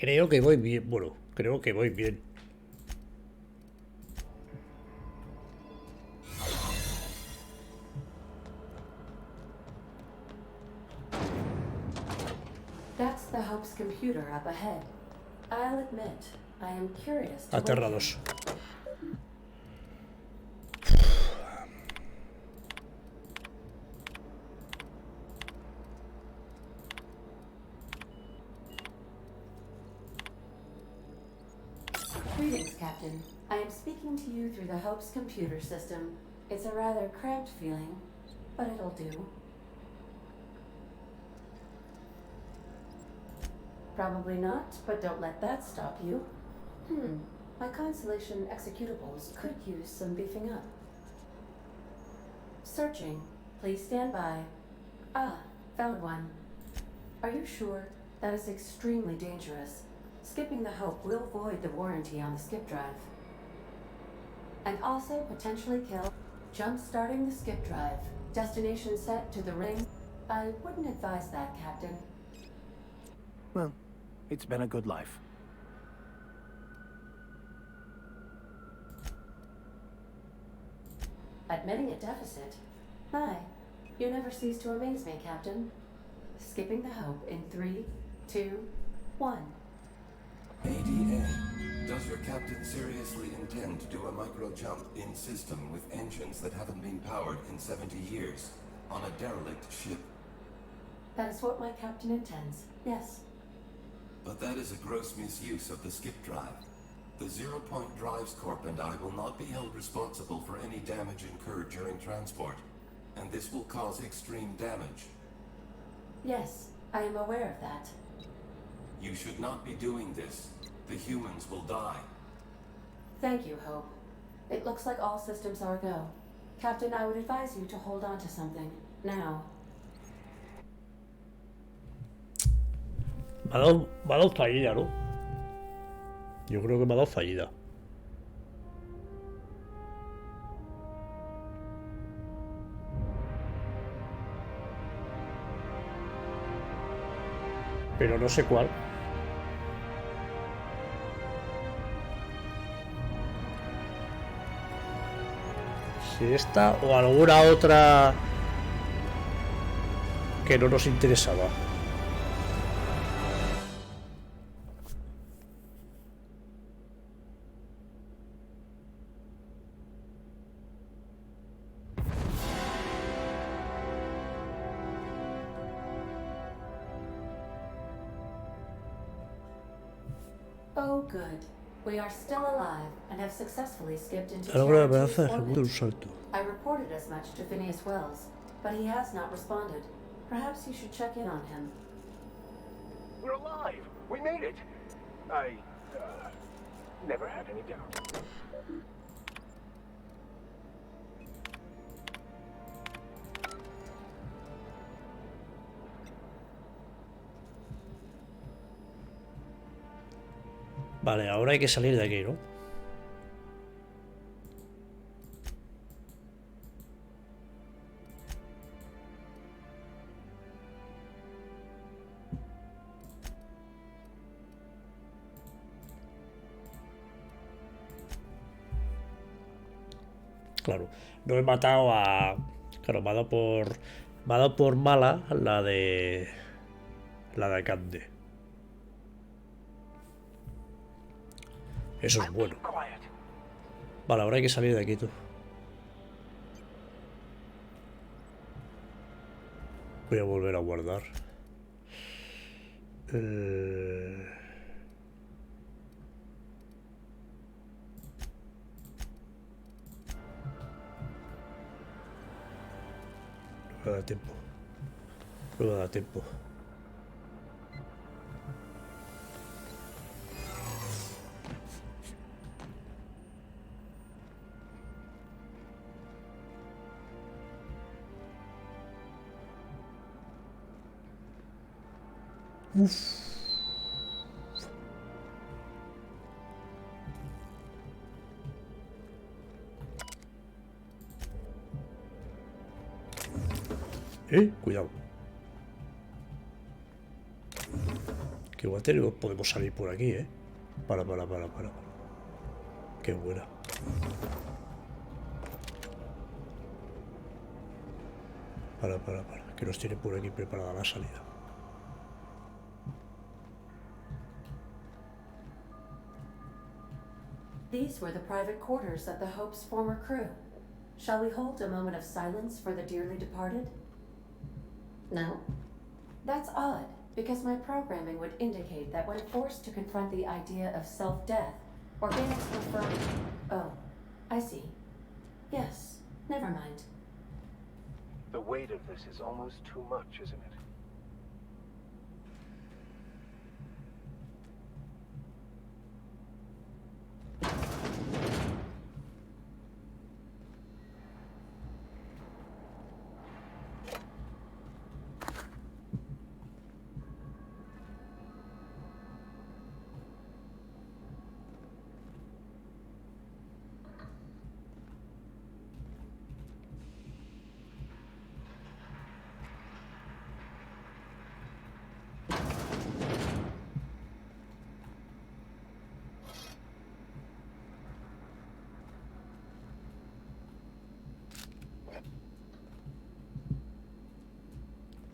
A: Creo que voy bien. Bueno, creo que voy bien.
B: That's the Hope's computer up ahead. I'll admit, I am curious to
A: Aterrados.
B: Greetings, Captain. I am speaking to you through the Hope's computer system. It's a rather cramped feeling, but it'll do. Probably not, but don't let that stop you. My Constellation executables could use some beefing up. Searching. Please stand by. Ah, found one. Are you sure? That is extremely dangerous. Skipping the Hope will void the warranty on the skip drive. And also potentially kill. Jump-starting the skip drive. Destination set to the ring. I wouldn't advise that, Captain.
G: Well, it's been a good life.
B: Admitting a deficit? My, you never cease to amaze me, Captain. Skipping the Hope in 3, 2, 1.
P: ADA, does your captain seriously intend to do a micro-jump in system with engines that haven't been powered in 70 years on a derelict ship?
B: That is what my captain intends, yes.
P: But that is a gross misuse of the skip drive. The Zero Point Drives Corp and I will not be held responsible for any damage incurred during transport, and this will cause extreme damage.
B: Yes, I am aware of that.
P: You should not be doing this. The humans will die.
B: Thank you, Hope. It looks like all systems are go. Captain, I would advise you to hold on to something. Now.
A: Me ha dado fallida, ¿no? Yo creo que me ha dado fallida. Pero no sé cuál. Si esta o alguna otra que no nos interesaba.
B: Oh, good. We are still alive and have successfully skipped into
A: Ahora me
B: Channel
A: hace
B: 2's
A: ejecutar un
B: orbit.
A: salto.
B: I reported as much to Phineas Wells, but he has not responded. Perhaps you should check in on him.
L: We're alive! We made it! I, never had any doubt.
A: Vale, ahora hay que salir de aquí, ¿no? Claro, no he matado a... Claro, me ha dado por... Me ha dado por mala la de... La de Cande. Eso es bueno. Vale, ahora hay que salir de aquí, tú. Voy a volver a guardar. No me da tiempo. No me da tiempo. Uf. Cuidado. Que igual podemos salir por aquí, ¿eh? Para. Qué buena. Para. Que nos tiene por aquí preparada la salida.
B: These were the private quarters of the Hope's former crew. Shall we hold a moment of silence for the dearly departed? No? That's odd, because my programming would indicate that when forced to confront the idea of self-death, organics prefer... Oh, I see. Yes, never mind.
G: The weight of this is almost too much, isn't it?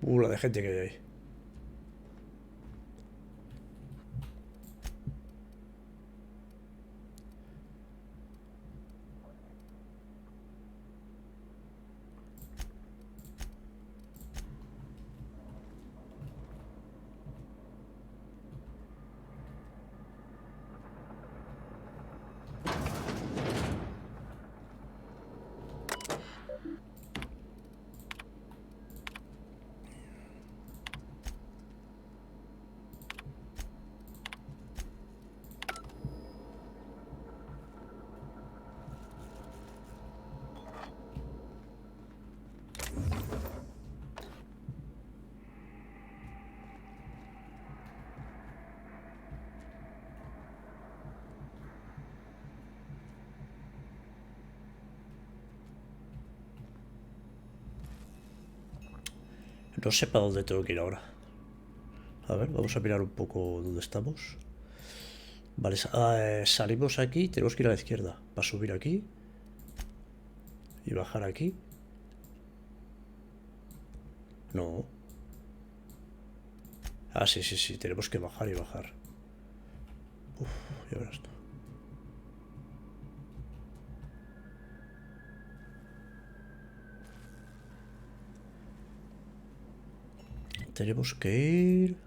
A: La de gente que hay ahí. No sé para dónde tengo que ir ahora. A ver, vamos a mirar un poco dónde estamos. Vale, salimos aquí. Tenemos que ir a la izquierda para subir aquí y bajar aquí. No. Ah, sí. Tenemos que bajar y bajar. Uf, ya verás tú. Tenemos que ir...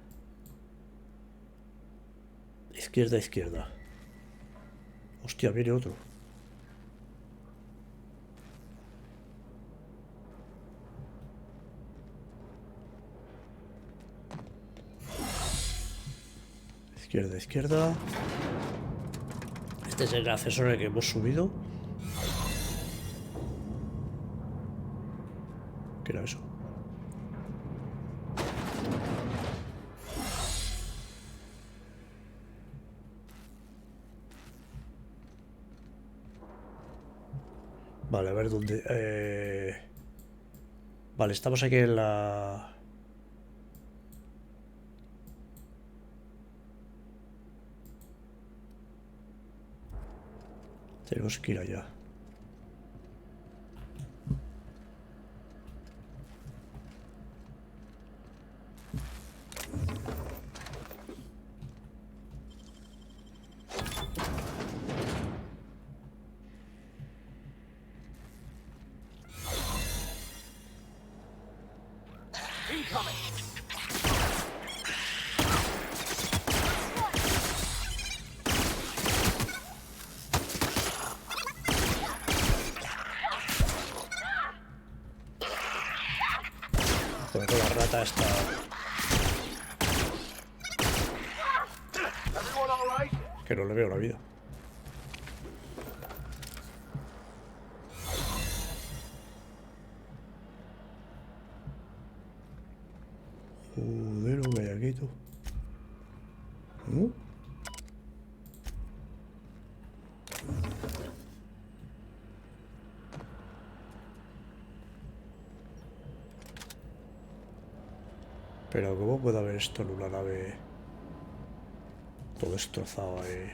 A: Izquierda. Hostia, viene otro. Izquierda. Este es el ascensor en el que hemos subido. ¿Qué era eso? Vale, a ver dónde... Vale, estamos aquí en la... Tenemos que ir allá. Joder, con la rata esta. Que no le veo la vida. Joder, lo que hay aquí, tú. Pero ¿cómo puede haber esto en una nave? Todo destrozado ahí.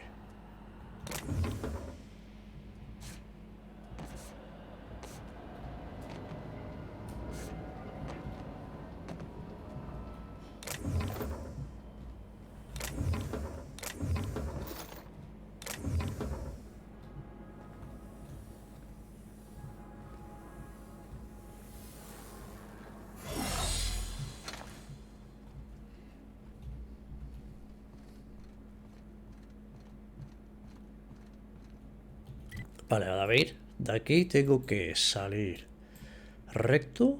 A: Vale, a ver, de aquí tengo que salir recto.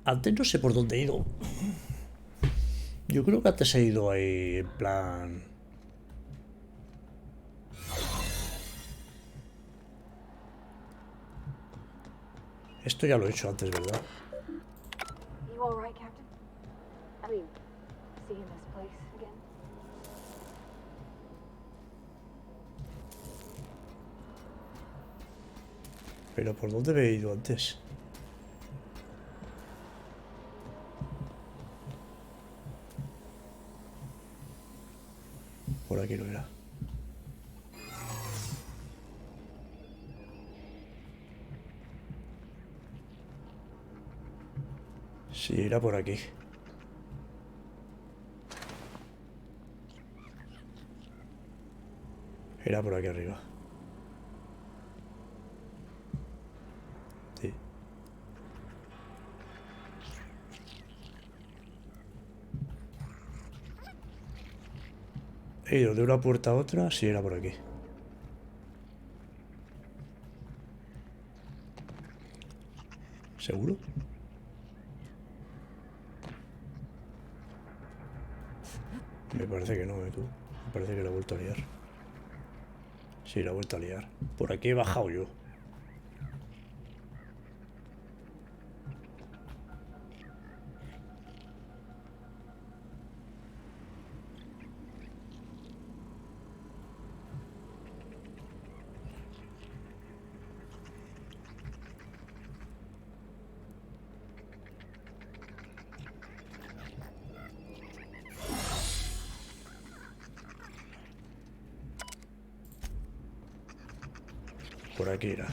A: Antes no sé por dónde he ido. Yo creo que antes he ido ahí en plan... Esto ya lo he hecho antes, ¿verdad?
J: You all right, Captain? I mean, seeing this place again?
A: Pero ¿por dónde me he ido antes? Por aquí no era. Sí, era por aquí. Era por aquí arriba. Sí. He ido de una puerta a otra, sí, era por aquí. ¿Seguro? Me parece que no, tú. Me parece que la he vuelto a liar. Sí, la he vuelto a liar. Por aquí he bajado yo. Por aquí era.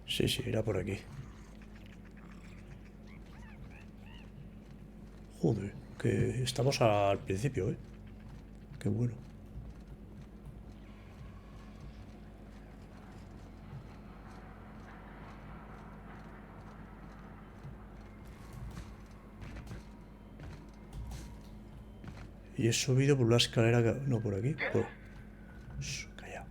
A: Sí, sí, era por aquí. Joder, que estamos al principio, ¿eh? Qué bueno. Y he subido por una escalera que... No, por aquí. Por... Shh, calla.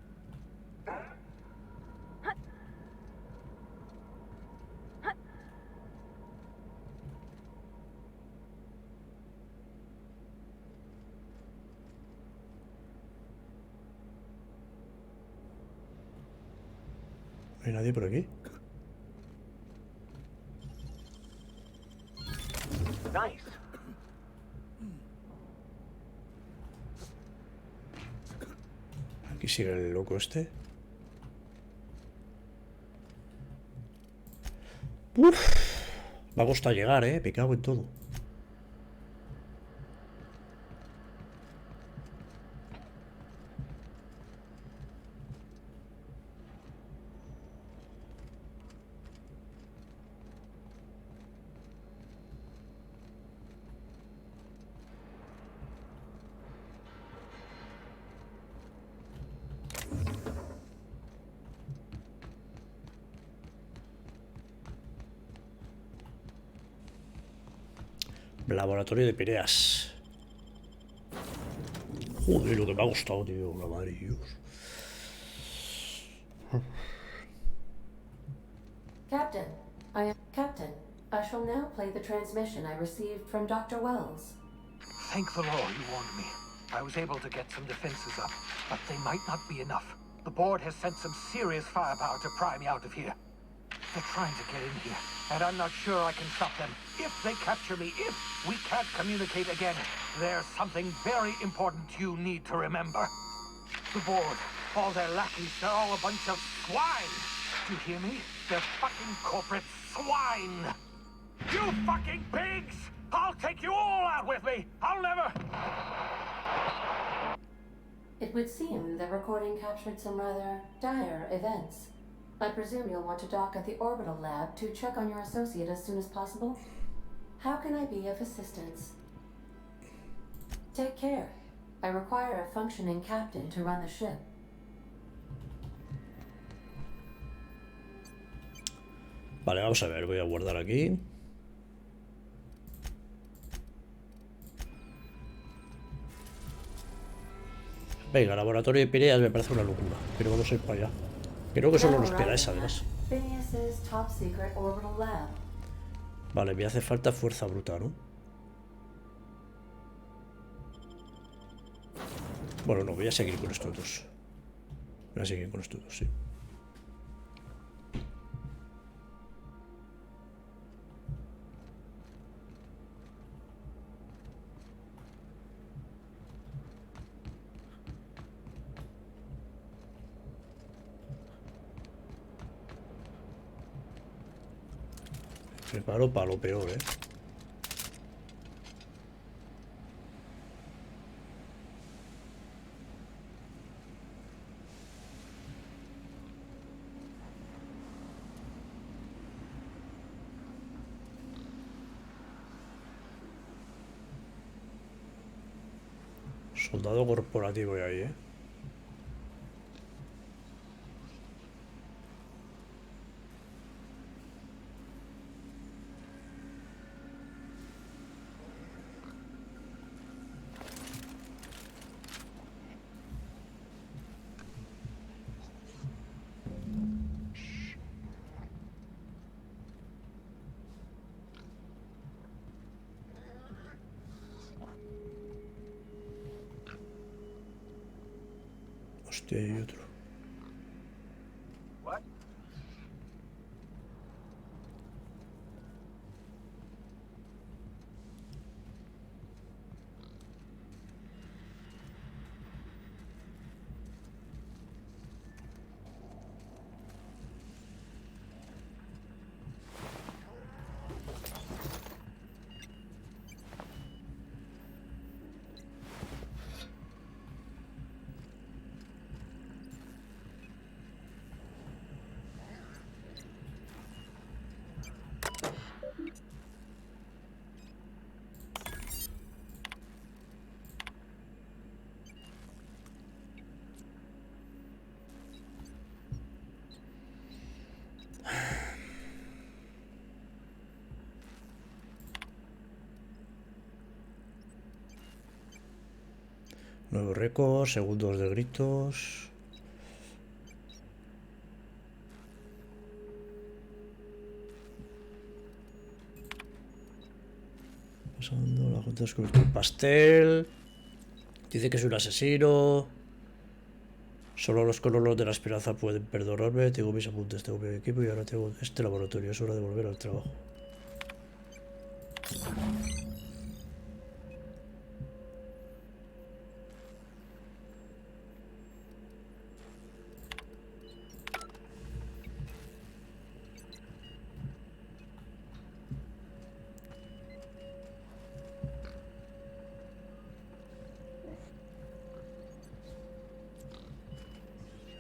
A: ¿No hay nadie por aquí?
L: Nice.
A: Aquí sigue el loco este. Uf, me ha costado llegar, me cago en todo. Laboratorio de Pireas. Joder, lo que me ha gustado, tío. La madre de Dios.
B: Captain, I shall now play the transmission I received from Dr. Wells.
E: Thank the Lord you warned me. I was able to get some defenses up, but they might not be enough. The board has sent some serious firepower to pry me out of here. They're trying to get in here, and I'm not sure I can stop them. If they capture me, if we can't communicate again, there's something very important you need to remember. The board, all their lackeys, they're all a bunch of swine. Do you hear me? They're fucking corporate swine. You fucking pigs! I'll take you all out with me. I'll never...
B: It would seem the recording captured some rather dire events. I presume you'll want to dock at the orbital lab to check on your associate as soon as possible. How can I be of assistance? Take care. I require a functioning captain to run the ship.
A: Vale, vamos a ver, voy a guardar aquí. Venga, laboratorio de Pireas me parece una locura, pero vamos a ir para allá. Creo que solo nos queda esa, además.
B: Varios' top secret orbital lab.
A: Vale, me hace falta fuerza bruta, ¿no? Bueno, no, voy a seguir con estos dos. Voy a seguir con estos dos, sí. Preparo para lo peor, ¿eh? Soldado corporativo ahí, ¿eh? Hostia, hay otro. Nuevo récord, segundos de gritos. Pasando la junta de el pastel. Dice que soy un asesino. Solo los colonos de la esperanza pueden perdonarme. Tengo mis apuntes, tengo mi equipo y ahora tengo este laboratorio. Es hora de volver al trabajo.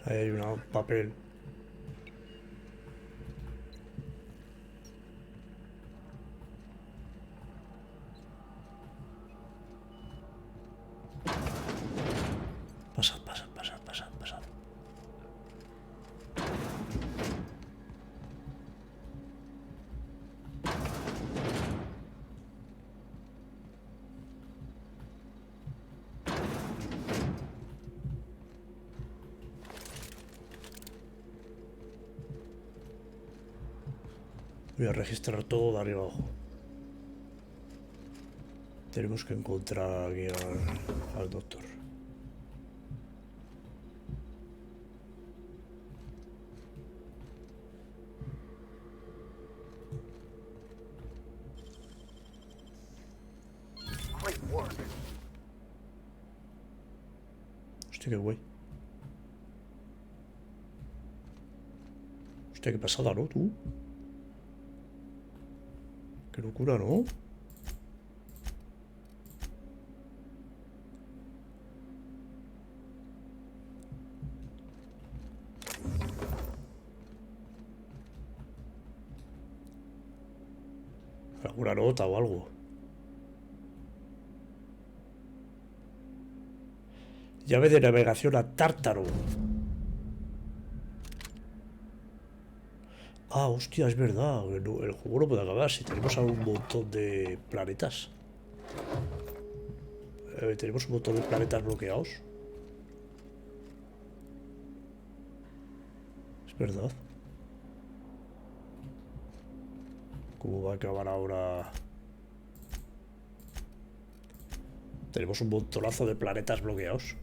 A: Ahí hay un papel. Pasad, pasad, pasad, pasad, pasad. Voy a registrar todo de arriba abajo. Tenemos que encontrar aquí al doctor. Hostia, qué guay. Hostia, qué pasada, ¿no, tú? Qué locura, ¿no? ¿Alguna nota o algo? Llave de navegación a Tártaro. Ah, hostia, es verdad. El juego no puede acabar si tenemos un montón de planetas. Tenemos un montón de planetas bloqueados. Es verdad. ¿Cómo va a acabar ahora? Tenemos un montonazo de planetas bloqueados.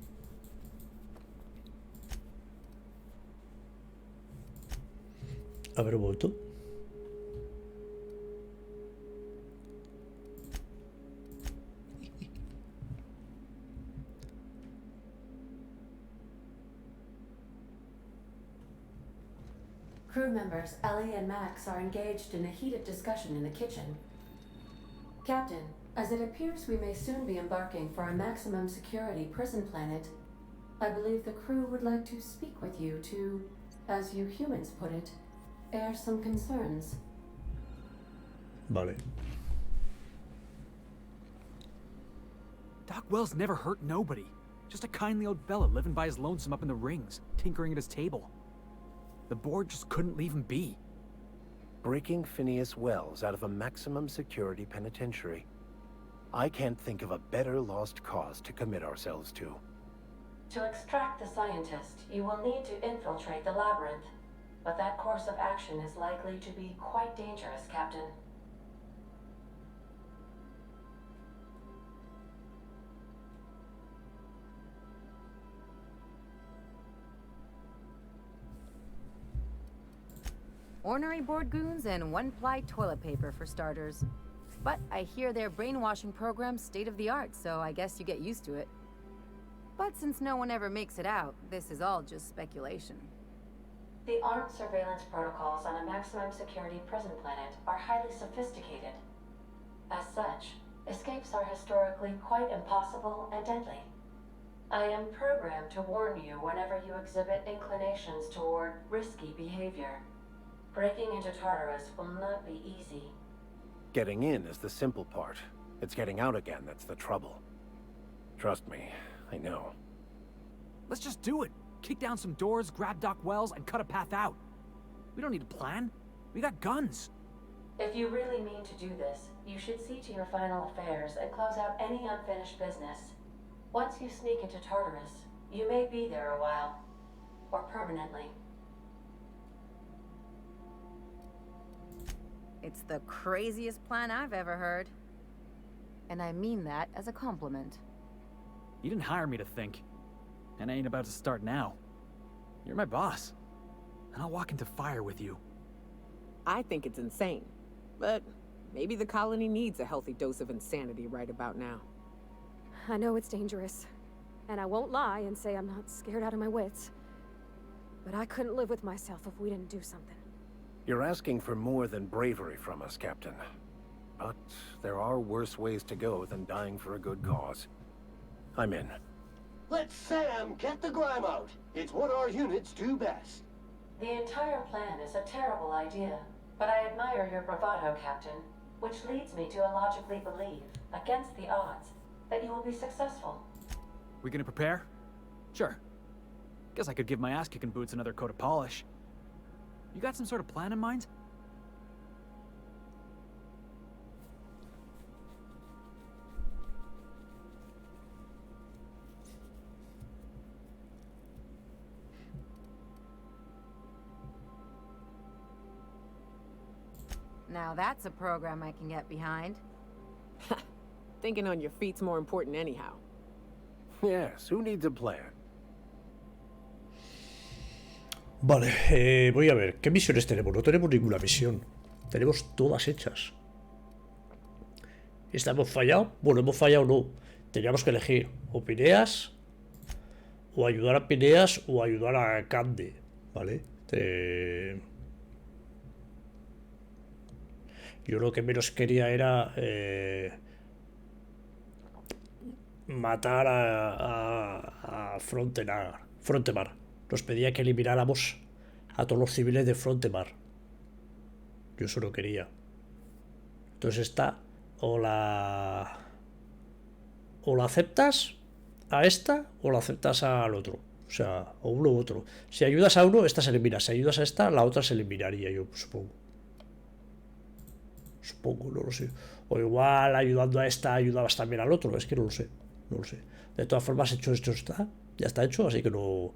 A: A ver un momento.
B: Crew members Ellie and Max are engaged in a heated discussion in the kitchen. Captain, as it appears we may soon be embarking for a maximum security prison planet, I believe the crew would like to speak with you to, as you humans put it, air some concerns.
A: Vale.
C: Doc Wells never hurt nobody. Just a kindly old fella living by his lonesome up in the rings, tinkering at his table. The board just couldn't leave him be.
G: Breaking Phineas Wells out of a maximum security penitentiary. I can't think of a better lost cause to commit ourselves to.
B: To extract the scientist, you will need to infiltrate the labyrinth. But that course of action is likely to be quite dangerous, Captain.
M: Ornery board goons and one-ply toilet paper for starters. But I hear their brainwashing program's state-of-the-art, so I guess you get used to it. But since no one ever makes it out, this is all just speculation.
B: The armed surveillance protocols on a maximum security prison planet are highly sophisticated. As such, escapes are historically quite impossible and deadly. I am programmed to warn you whenever you exhibit inclinations toward risky behavior. Breaking into Tartarus will not be easy.
G: Getting in is the simple part. It's getting out again that's the trouble. Trust me, I know.
C: Let's just do it. Kick down some doors, grab Doc Wells, and cut a path out. We don't need a plan. We got guns.
B: If you really mean to do this, you should see to your final affairs and close out any unfinished business. Once you sneak into Tartarus, you may be there a while. Or permanently.
M: It's the craziest plan I've ever heard. And I mean that as a compliment.
C: You didn't hire me to think. And I ain't about to start now. You're my boss. And I'll walk into fire with you.
D: I think it's insane. But maybe the colony needs a healthy dose of insanity right about now.
J: I know it's dangerous. And I won't lie and say I'm not scared out of my wits. But I couldn't live with myself if we didn't do something.
G: You're asking for more than bravery from us, Captain. But there are worse ways to go than dying for a good cause. I'm in.
Q: Let Sam get the grime out. It's what our units do best.
B: The entire plan is a terrible idea, but I admire your bravado, Captain, which leads me to illogically believe, against the odds, that you will be successful.
C: We gonna prepare? Sure. Guess I could give my ass-kicking boots another coat of polish. You got some sort of plan in mind?
M: Now that's a program I can get behind.
D: Thinking on your feet's more important anyhow.
G: Yes, who needs a plan?
A: Vale, voy a ver, ¿qué misiones tenemos? No tenemos ninguna misión. Tenemos todas hechas. ¿Esta hemos fallado? Bueno, hemos fallado no. Teníamos que elegir o Pineas, o ayudar a Pineas, o ayudar a Cande, ¿vale? Yo lo que menos quería era matar a Frontemar. Nos pedía que elimináramos a todos los civiles de Frontemar. Yo eso no quería. Entonces está o la aceptas a esta o la aceptas al otro. O sea, o uno u otro. Si ayudas a uno, esta se elimina. Si ayudas a esta, la otra se eliminaría, yo supongo. Supongo, no lo sé. O igual ayudando a esta ayudabas también al otro. Es que no lo sé. No lo sé. De todas formas, hecho esto está. Ya está hecho, así que no...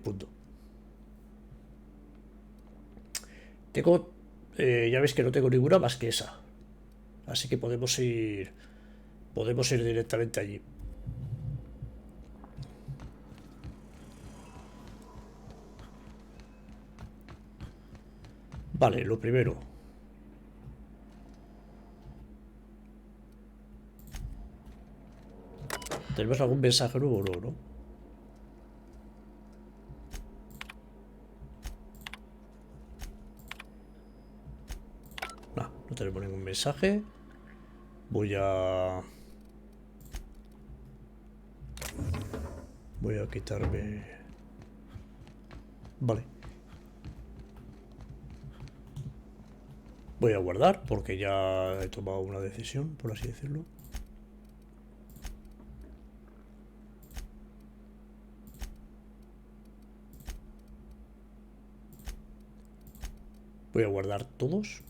A: punto. Tengo... ya veis que no tengo ninguna más que esa. Así que podemos ir... Podemos ir directamente allí. Vale, lo primero. ¿Tenemos algún mensaje nuevo o no, no? No tenemos ningún mensaje. Voy a quitarme... Vale. Voy a guardar porque ya he tomado una decisión, por así decirlo. Voy a guardar todos.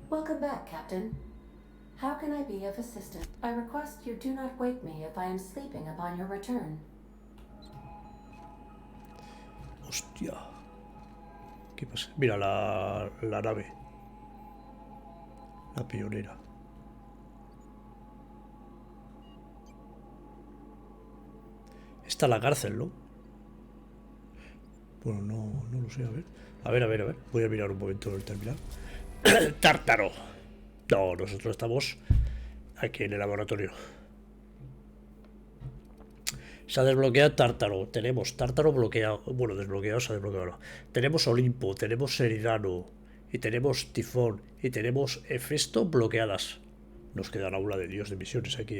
B: Welcome back, Captain. How can I be of assistance? I request you do not wake me if I am sleeping upon your return.
A: Hostia. ¿Qué pasa? Mira la nave. La pionera. Está la cárcel, ¿no? Bueno, no lo sé, a ver. A ver. Voy a mirar un momento el terminal. ¡Tártaro! No, nosotros estamos aquí en el laboratorio. Se ha desbloqueado Tártaro. Tenemos Tártaro bloqueado. Bueno, desbloqueado, se ha desbloqueado. Tenemos Olimpo, tenemos Seridano. Y tenemos Tifón. Y tenemos Hefesto bloqueadas. Nos queda la aula de Dios de misiones aquí,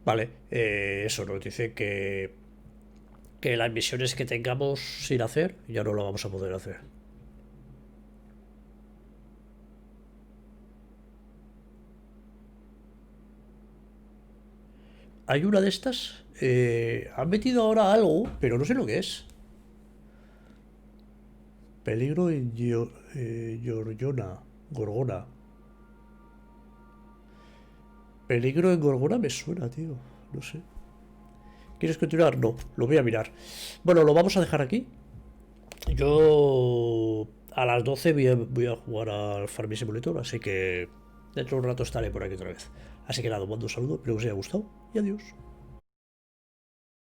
A: Vale, eso nos dice que las misiones que tengamos sin hacer ya no lo vamos a poder hacer. Hay una de estas. Han metido ahora algo, pero no sé lo que es. Peligro en Gorgona. Peligro en Gorgona me suena, tío. No sé. ¿Quieres continuar? No, lo voy a mirar. Bueno, lo vamos a dejar aquí. Yo a las 12 voy a jugar al Farming Simulator, así que dentro de un rato estaré por aquí otra vez. Así que nada, os mando un saludo, espero que os haya gustado y adiós.